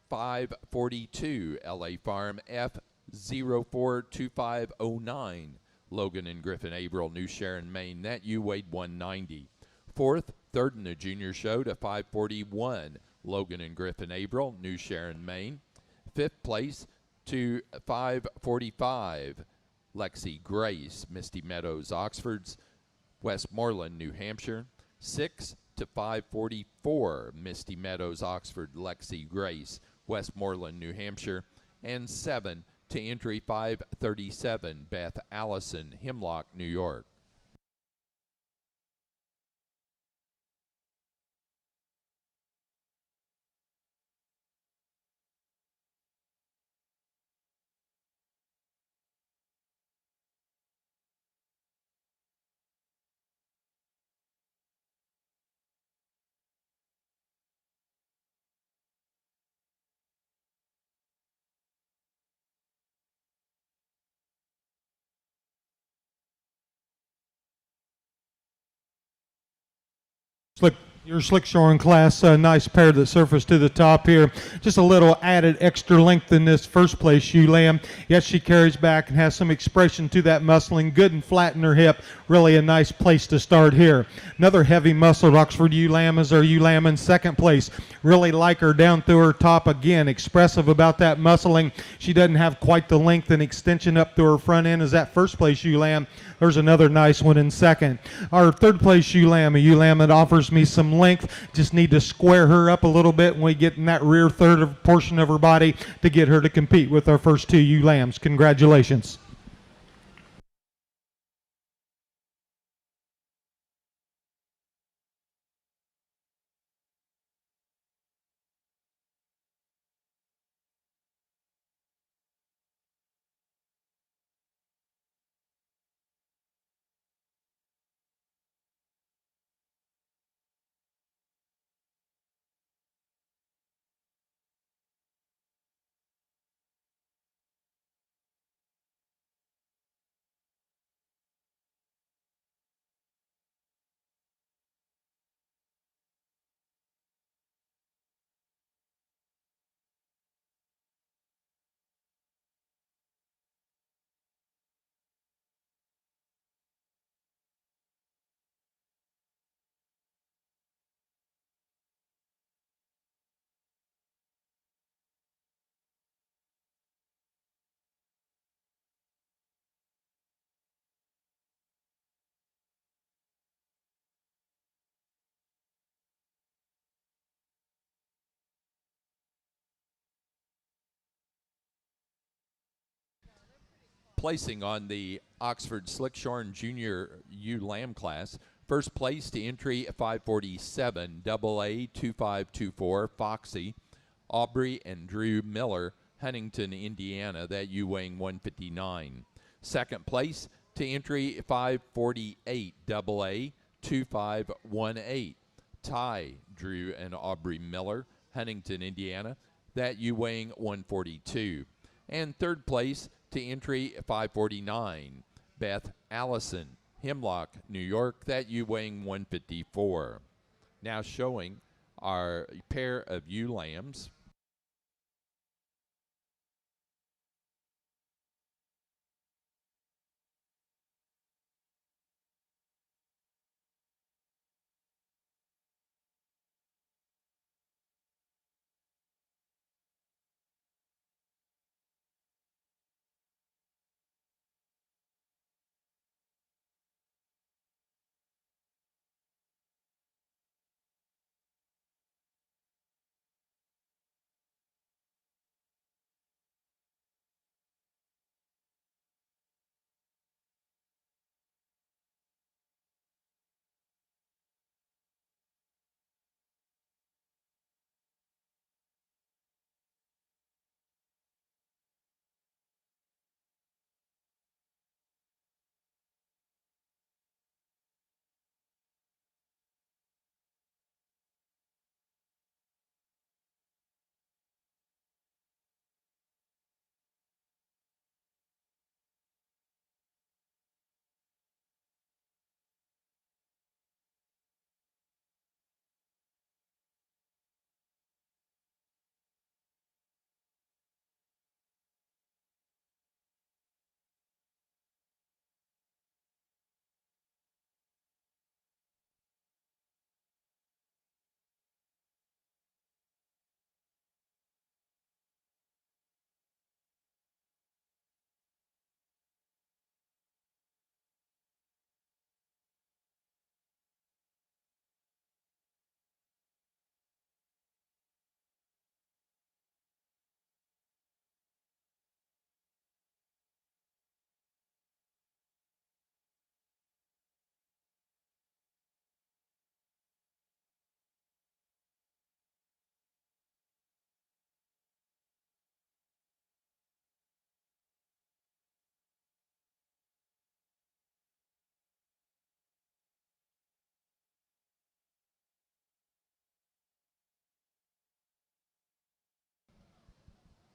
542, LA Farm F 042509, Logan and Griffin Averill, New Sharon, Maine. That ewe weighed 190. Fourth, third in the junior show to 541, Logan and Griffin Averill, New Sharon, Maine. Fifth place to 545, Lexi Grace, Misty Meadows, Oxford's, Westmoreland, New Hampshire. 6 to 544, Misty Meadows, Oxford, Lexi Grace, Westmoreland, New Hampshire. And 7 to entry 537, Beth Allison, Hemlock, New York. Your Slick Shorn class, nice pair that surfaced to the top here. Just a little added extra length in this first place ewe lamb. Yes, she carries back and has some expression to that muscling, good and flat in her hip. Really a nice place to start here. Another heavy muscled Oxford ewe lamb is our ewe lamb in second place. Really like her down through her top again. Expressive about that muscling. She doesn't have quite the length and extension up through her front end as that first place ewe lamb. There's another nice one in second. Our third place ewe lamb, a ewe lamb that offers me some length. Just need to square her up a little bit when we get in that rear third of portion of her body to get her to compete with our first two ewe lambs. Congratulations. Placing on the Oxford Slickshorn Junior U Lamb class, first place to entry 547 AA 2524 Foxy, Aubrey and Drew Miller, Huntington, Indiana, that U weighing 159. Second place to entry 548 AA 2518 Ty, Drew and Aubrey Miller, Huntington, Indiana, that U weighing 142. And third place to entry 549 Beth Allison, Hemlock, New York, that U weighing 154. Now showing our pair of ewe lambs.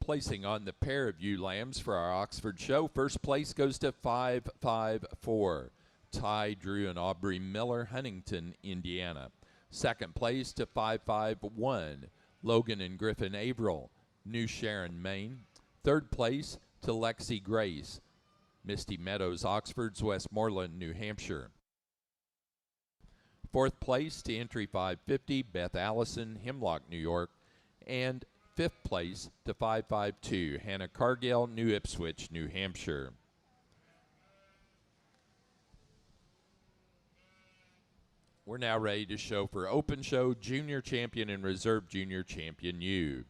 Placing on the pair of ewe lambs for our Oxford show, first place goes to 554 Ty, Drew, and Aubrey Miller, Huntington, Indiana. Second place to 551 Logan and Griffin Averill, New Sharon, Maine. Third place to Lexi Grace, Misty Meadows, Oxford's Westmoreland, New Hampshire. Fourth place to entry 550 Beth Allison, Hemlock, New York. And fifth place to 552 Hannah Cargill, New Ipswich, New Hampshire. We're now ready to show for Open Show Junior Champion and Reserve Junior Champion ewe.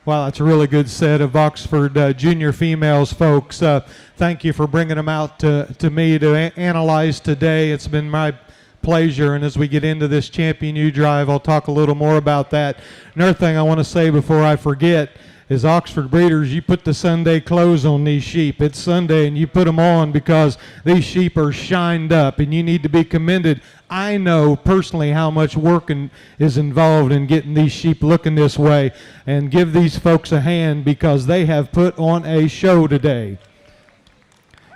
Wow, that's a really good set of Oxford junior females, folks. Thank you for bringing them out to me to analyze today. It's been my pleasure. And as we get into this Champion U Drive, I'll talk a little more about that. Another thing I want to say before I forget is Oxford breeders, you put the Sunday clothes on these sheep. It's Sunday and you put them on because these sheep are shined up and you need to be commended. I know personally how much work is involved in getting these sheep looking this way, and give these folks a hand because they have put on a show today.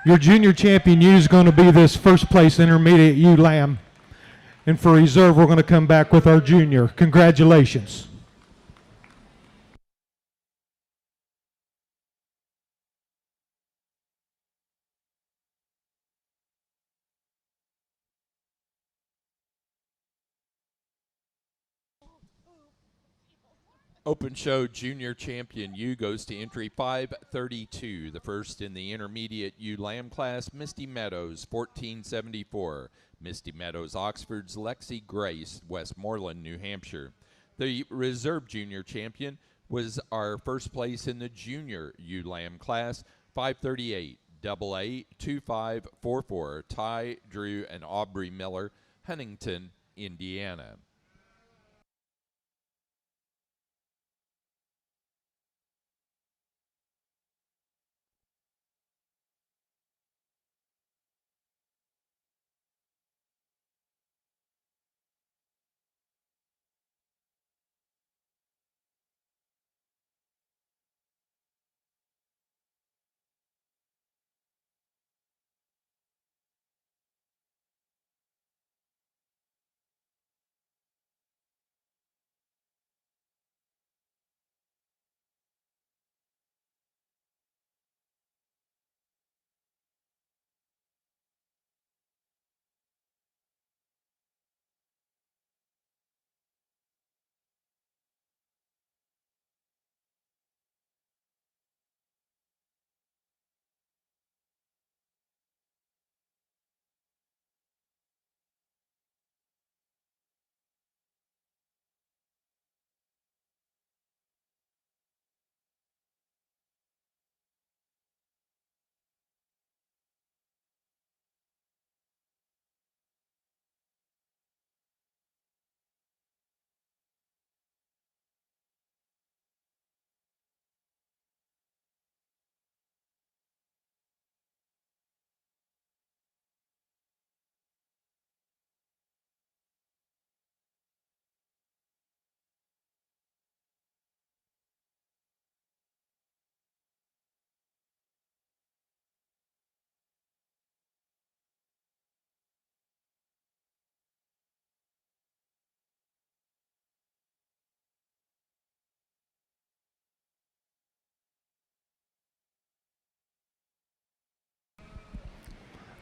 Your junior champion U is going to be this first place intermediate ewe lamb. And for reserve, we're going to come back with our junior. Congratulations. Open Show Junior Champion U goes to entry 532. The first in the intermediate ewe lamb class, Misty Meadows, 1474. Misty Meadows, Oxford's Lexi Grace, Westmoreland, New Hampshire. The reserve junior champion was our first place in the junior ewe lamb class, 538. Double A 2544. Ty, Drew, and Aubrey Miller, Huntington, Indiana.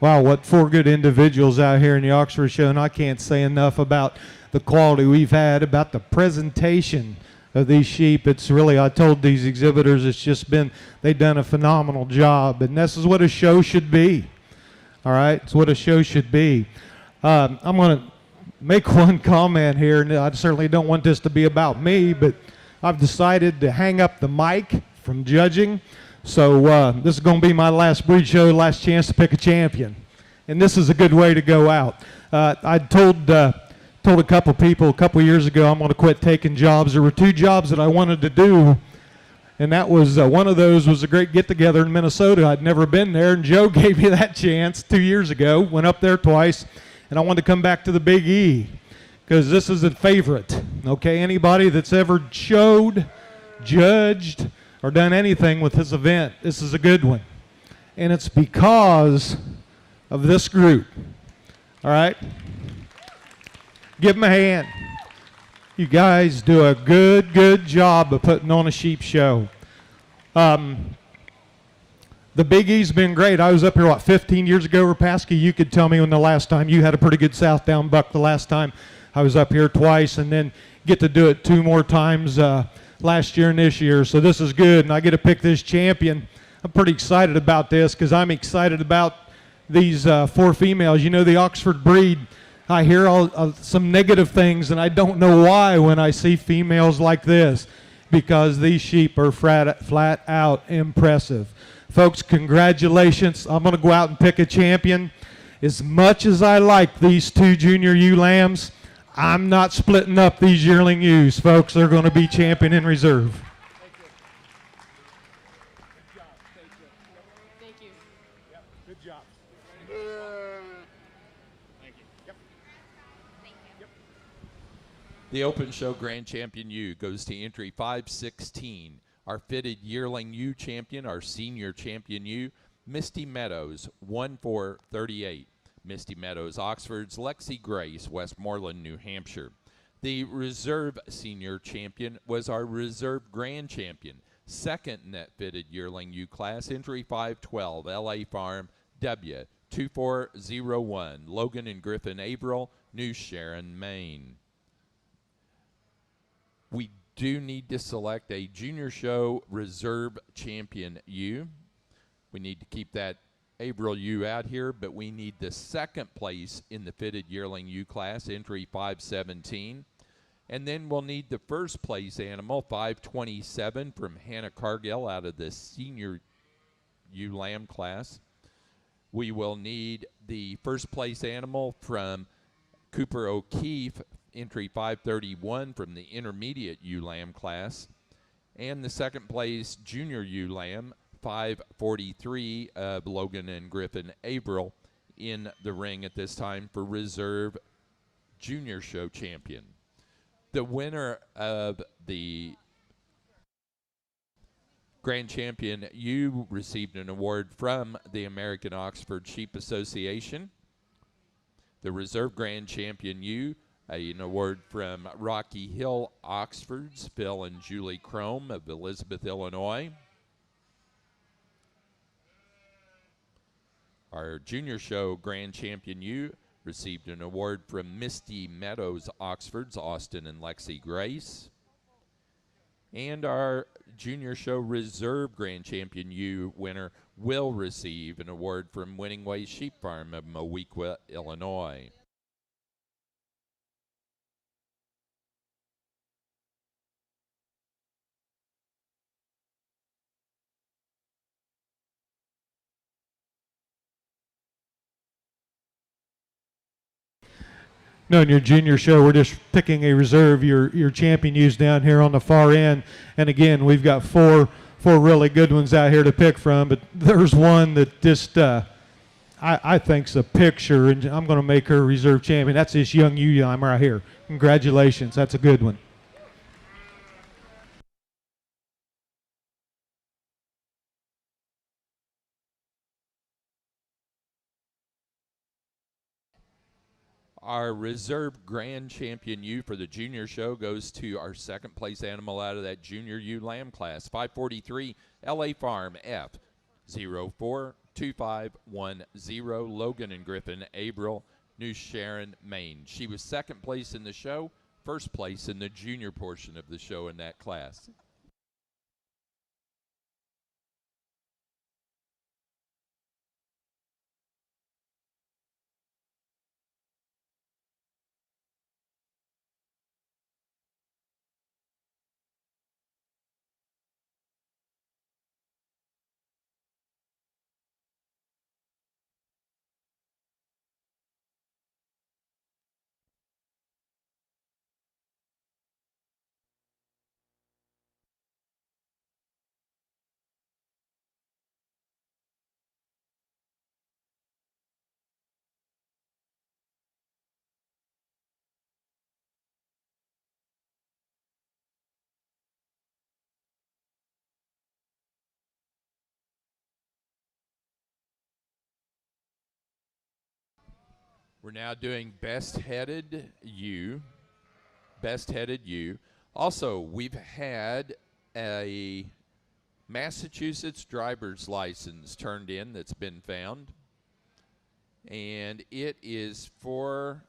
Wow, what four good individuals out here in the Oxford Show, and I can't say enough about the quality we've had, about the presentation of these sheep. It's really, I told these exhibitors, it's just been, they've done a phenomenal job, and this is what a show should be. All right, it's what a show should be. I'm going to make one comment here, and I certainly don't want this to be about me, but I've decided to hang up the mic from judging. So this is going to be my last breed show, last chance to pick a champion. And this is a good way to go out. I told a couple people a couple years ago I'm going to quit taking jobs. There were two jobs that I wanted to do, and that was one of those was a great get-together in Minnesota. I'd never been there, and Joe gave me that chance 2 years ago. Went up there twice, and I wanted to come back to the Big E because this is a favorite. Okay, anybody that's ever showed, judged, or done anything with this event, this is a good one. And it's because of this group. All right? Give them a hand. You guys do a good job of putting on a sheep show. The Big E's been great. I was up here, 15 years ago, Rapaska? You could tell me when the last time you had a pretty good South Down buck the last time. I was up here twice, and then get to do it 2 more times last year and this year, so this is good, and I get to pick this champion. I'm pretty excited about this because I'm excited about these 4 females. You know, the Oxford breed, I hear some negative things, and I don't know why when I see females like this, because these sheep are flat out impressive. Folks, congratulations. I'm going to go out and pick a champion. as much as I like these two junior ewe lambs, I'm not splitting up these yearling ewes, folks. They're going to be champion in reserve. Thank you. Good job. The Open Show Grand Champion ewe goes to entry 516. Our fitted yearling ewe champion, our senior champion ewe, Misty Meadows, 1438. Misty Meadows, Oxford's Lexi Grace, Westmoreland, New Hampshire. The reserve senior champion was our reserve grand champion, second in that fitted yearling ewe class, entry 512, LA Farm, W, 2401, Logan and Griffin Averill, New Sharon, Maine. We do need to select a junior show reserve champion ewe. We need to keep that Averill ewe out here, but we need the second place in the fitted yearling ewe class, entry 517. And then we'll need the first place animal, 527, from Hannah Cargill out of the senior ewe lamb class. We will need the first place animal from Cooper O'Keefe, entry 531 from the intermediate ewe lamb class, and the second place junior ewe lamb 543 of Logan and Griffin Averill in the ring at this time for reserve junior show champion. The winner of the Grand Champion ewe received an award from the American Oxford Sheep Association. The reserve Grand Champion ewe, an award from Rocky Hill Oxfords, Phil and Julie Crome of Elizabeth, Illinois. Our junior show Grand Champion ewe received an award from Misty Meadows Oxfords, Austin and Lexi Grace. And our junior show reserve Grand Champion ewe winner will receive an award from Winning Ways Sheep Farm of Moweaqua, Illinois. No, in your junior show, we're just picking a reserve, your champion ewes down here on the far end. And again, we've got four really good ones out here to pick from, but there's one that just I think's a picture, and I'm going to make her reserve champion. That's this young ewe lamb right here. Congratulations, that's a good one. Our reserve Grand Champion ewe for the junior show goes to our second place animal out of that junior ewe lamb class, 543 LA Farm F 042510, Logan and Griffin Averill, New Sharon, Maine. She was second place in the show, first place in the junior portion of the show in that class. We're now doing best-headed ewe. Best-headed ewe. Also, we've had a Massachusetts driver's license turned in that's been found. And it is for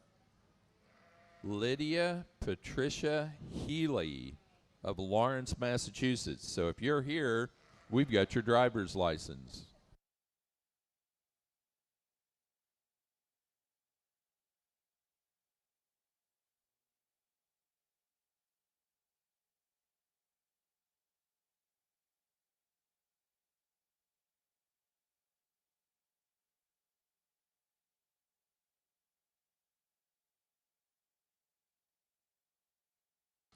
Lydia Patricia Healy of Lawrence, Massachusetts. So if you're here, we've got your driver's license.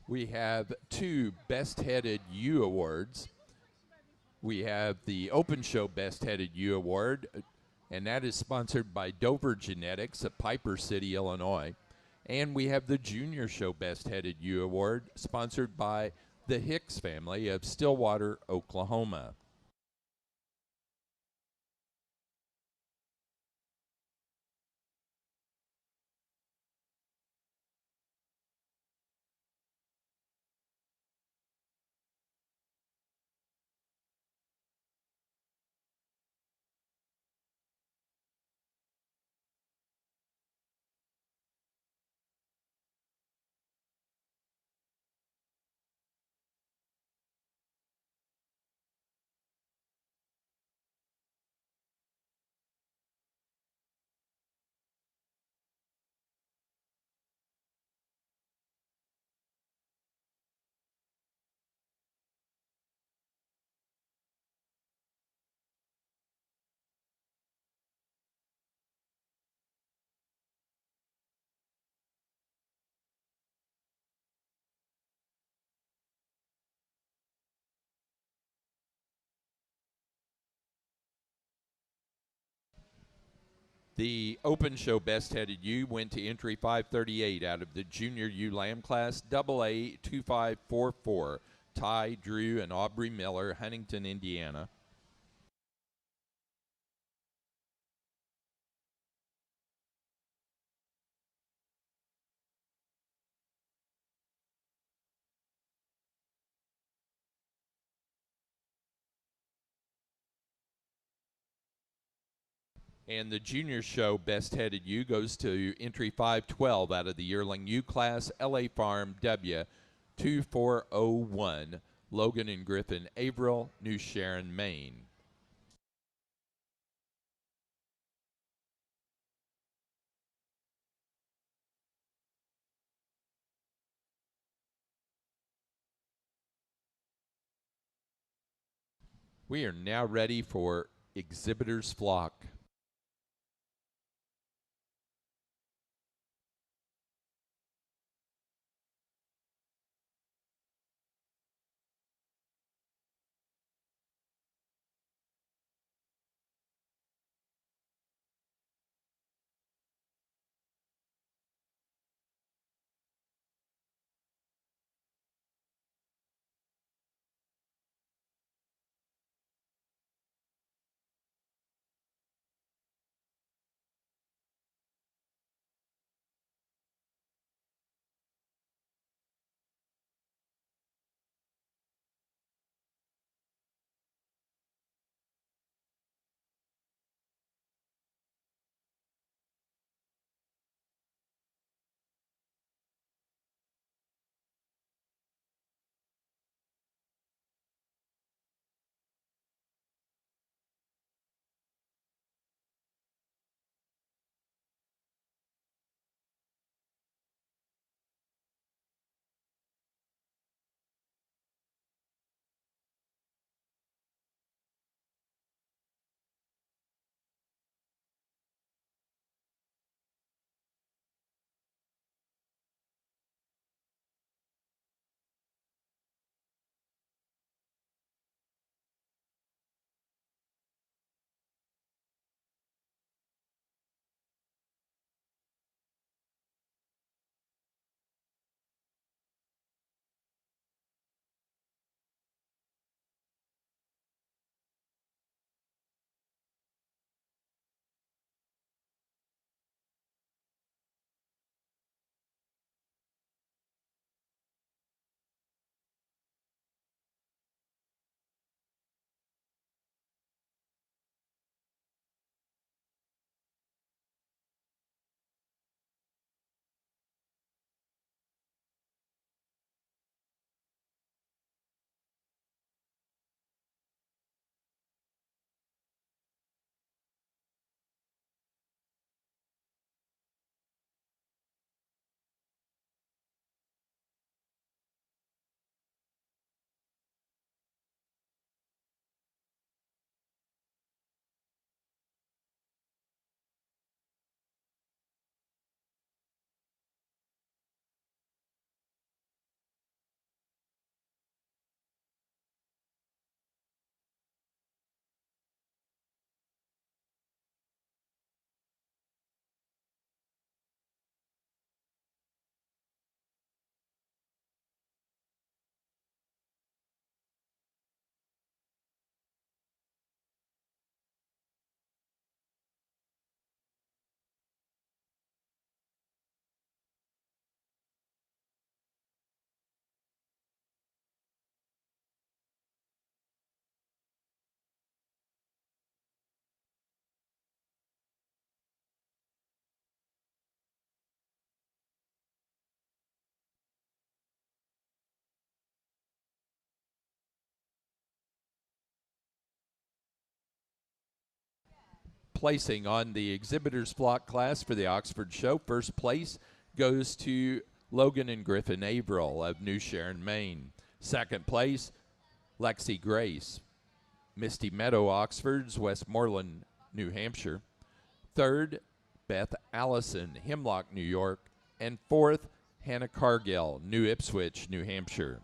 We have 2 Best Headed Ewe Awards. We have the Open Show Best Headed Ewe Award, and that is sponsored by Dover Genetics at Piper City, Illinois. And we have the Junior Show Best Headed Ewe Award, sponsored by the Hicks family of Stillwater, Oklahoma. The Open Show Best Headed Ewe went to entry 538 out of the Junior Ewe Lamb class, AA 2544, Ty, Drew, and Aubrey Miller, Huntington, Indiana. And the Junior Show Best Headed Ewe goes to entry 512 out of the Yearling Ewe class, LA Farm W 2401, Logan and Griffin Averill, New Sharon, Maine. We are now ready for Exhibitor's Flock. Placing on the exhibitors flock class for the Oxford Show, first place goes to Logan and Griffin Averill of New Sharon, Maine. Second place, Lexi Grace, Misty Meadow Oxfords, Westmoreland, New Hampshire. Third, Beth Allison, Hemlock, New York. And fourth, Hannah Cargill, New Ipswich, New Hampshire.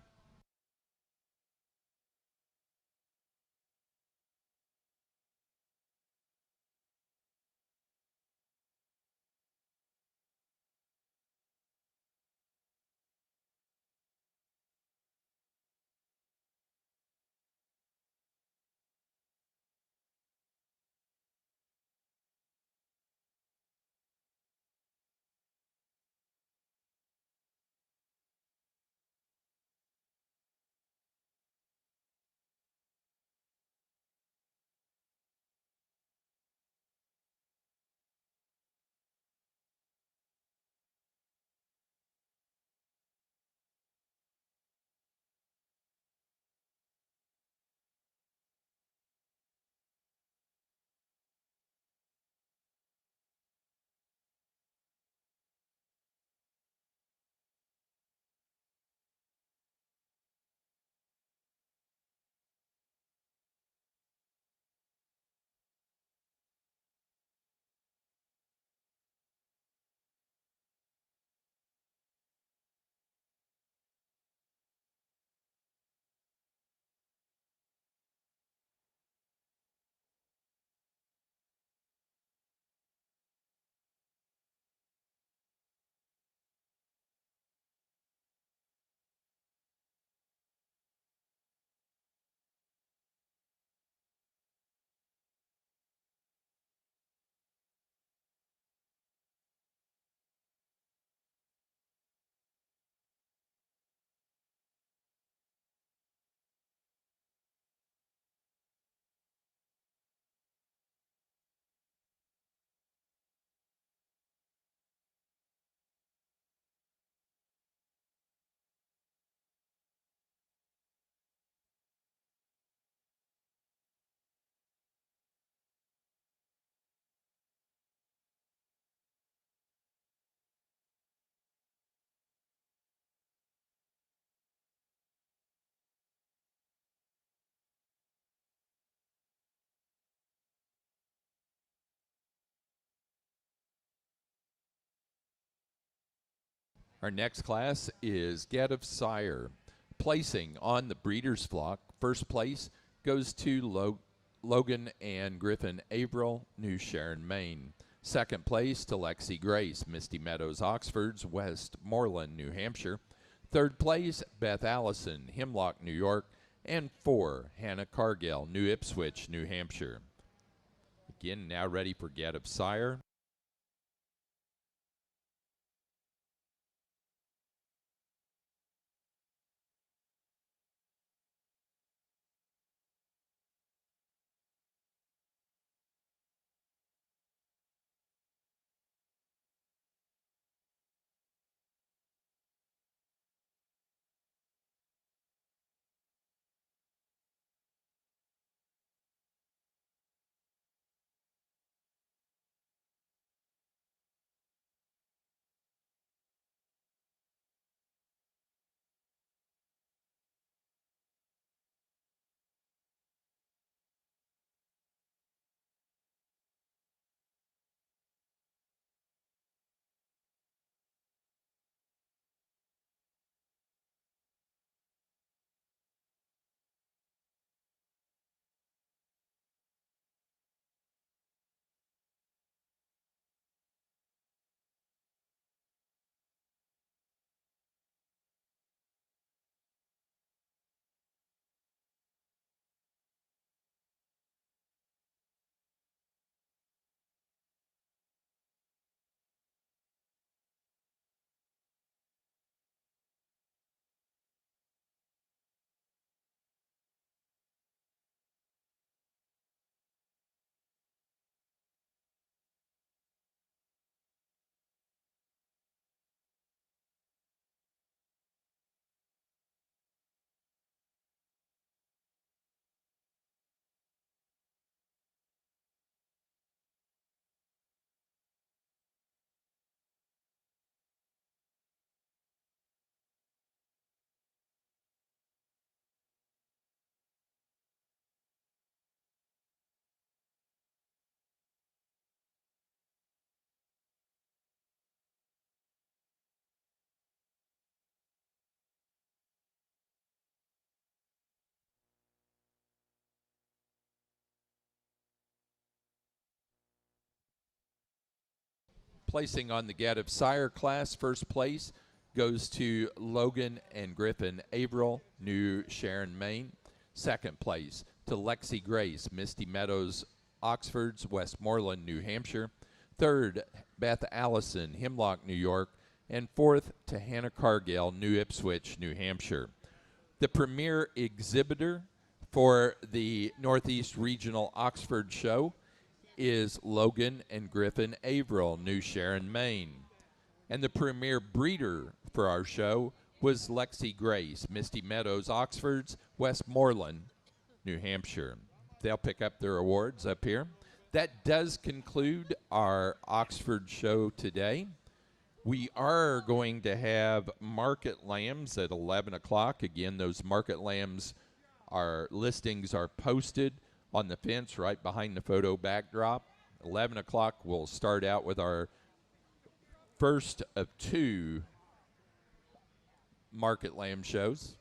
Our next class is Get of Sire. Placing on the breeder's flock, first place goes to Logan and Griffin Averill, New Sharon, Maine. Second place to Lexi Grace, Misty Meadows Oxfords, Westmoreland, New Hampshire. Third place, Beth Allison, Hemlock, New York. And 4, Hannah Cargill, New Ipswich, New Hampshire. Again, now ready for Get of Sire. placing on the Gaddef Sire class, first place goes to Logan and Griffin Averill, New Sharon, Maine. Second place to Lexi Grace, Misty Meadows, Oxfords, Westmoreland, New Hampshire. Third, Beth Allison, Hemlock, New York. And fourth to Hannah Cargill, New Ipswich, New Hampshire. The premier exhibitor for the Northeast Regional Oxford Show is Logan and Griffin Averill, New Sharon, Maine. And the premier breeder for our show was Lexi Grace, Misty Meadows, Oxfords, Westmoreland, New Hampshire. They'll pick up their awards up here. That does conclude our Oxford show today. We are going to have market lambs at 11 o'clock. Again, those market lambs, our listings are posted on the fence right behind the photo backdrop. 11 o'clock, we'll start out with our first of two market lamb shows.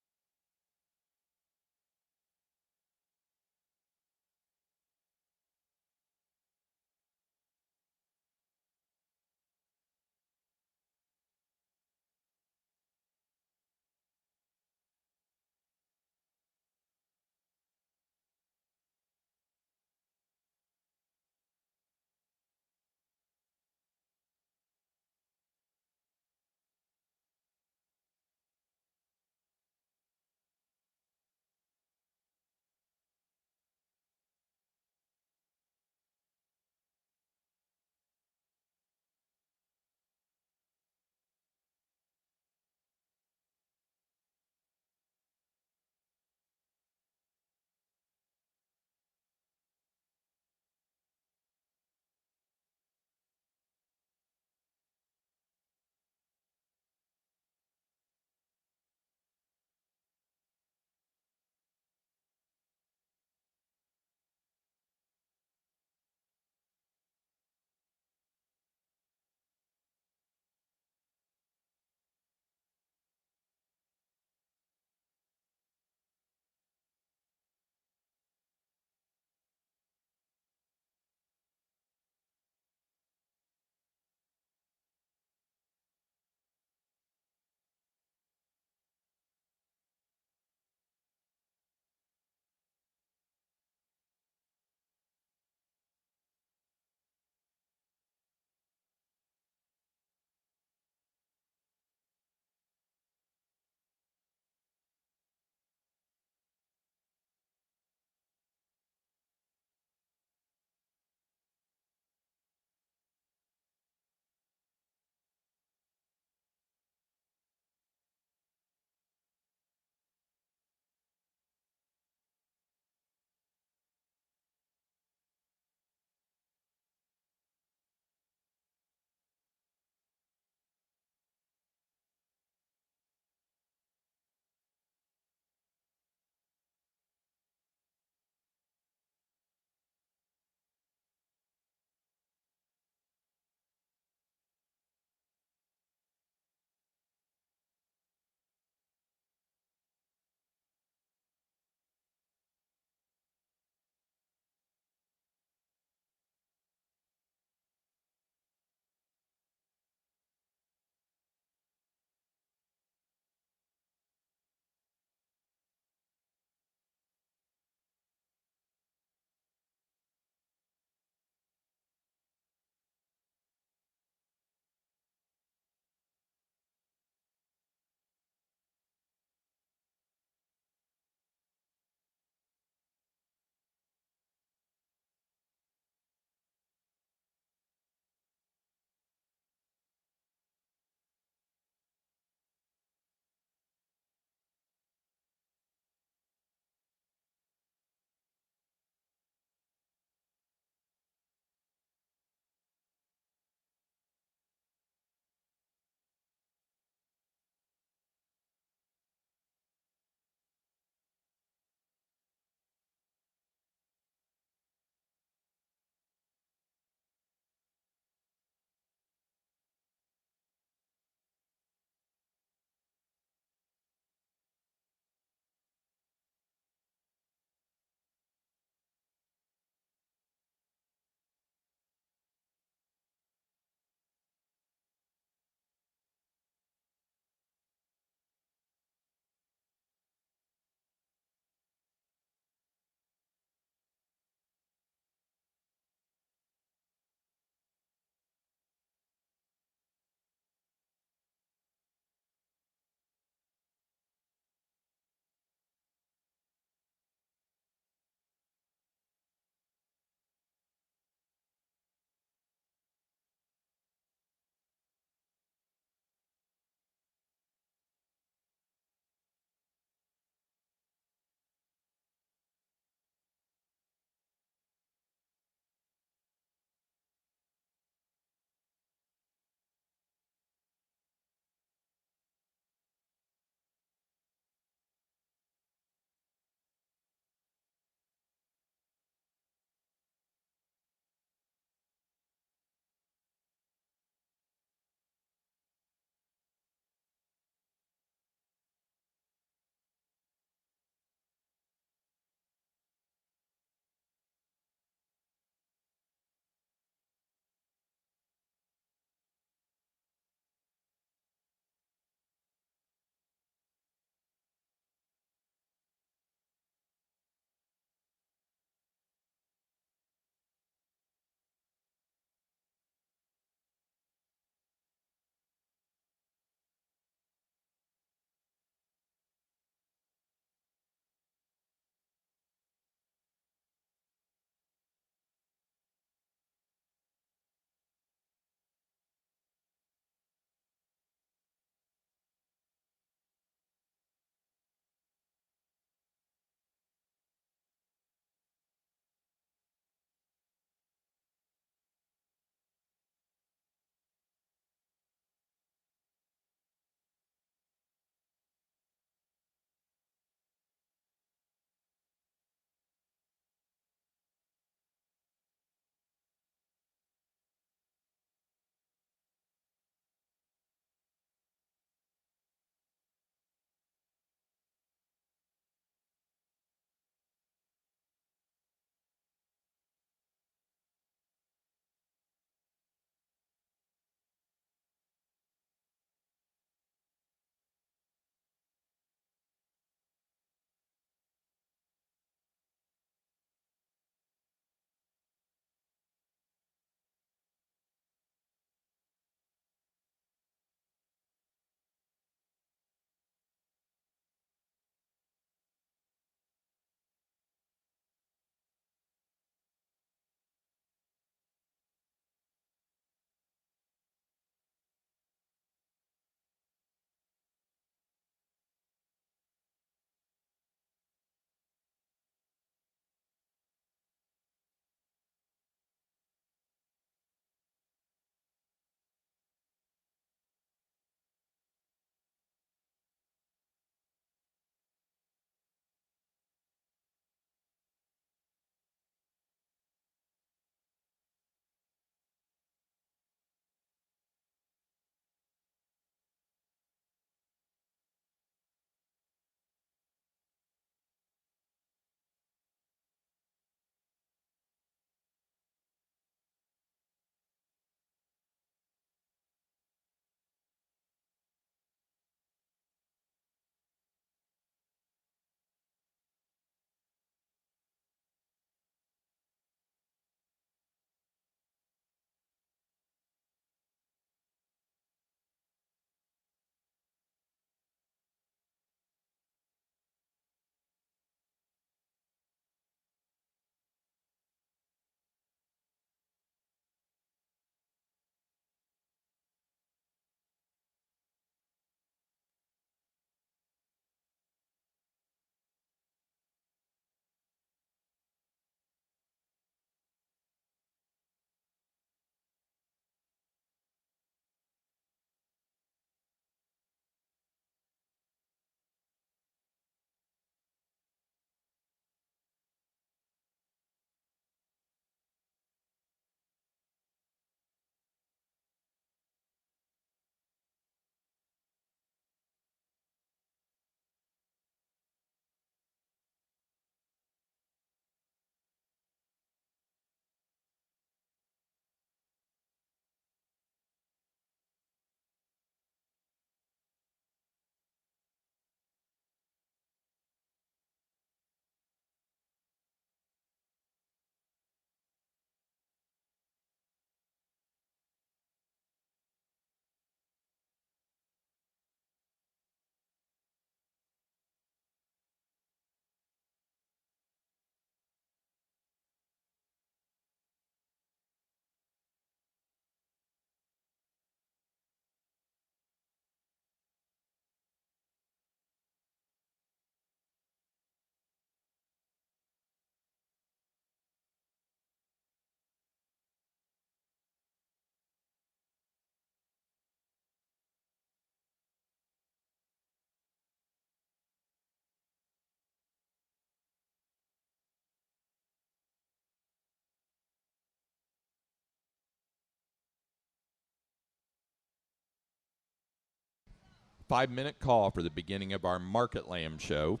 5-minute call for the beginning of our Market Lamb show.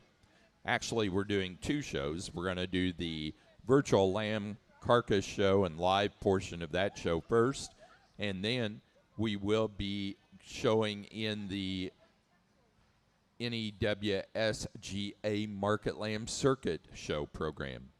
Actually, we're doing 2 shows. We're going to do the virtual lamb carcass show and live portion of that show first, and then we will be showing in the NEWSGA Market Lamb Circuit show program.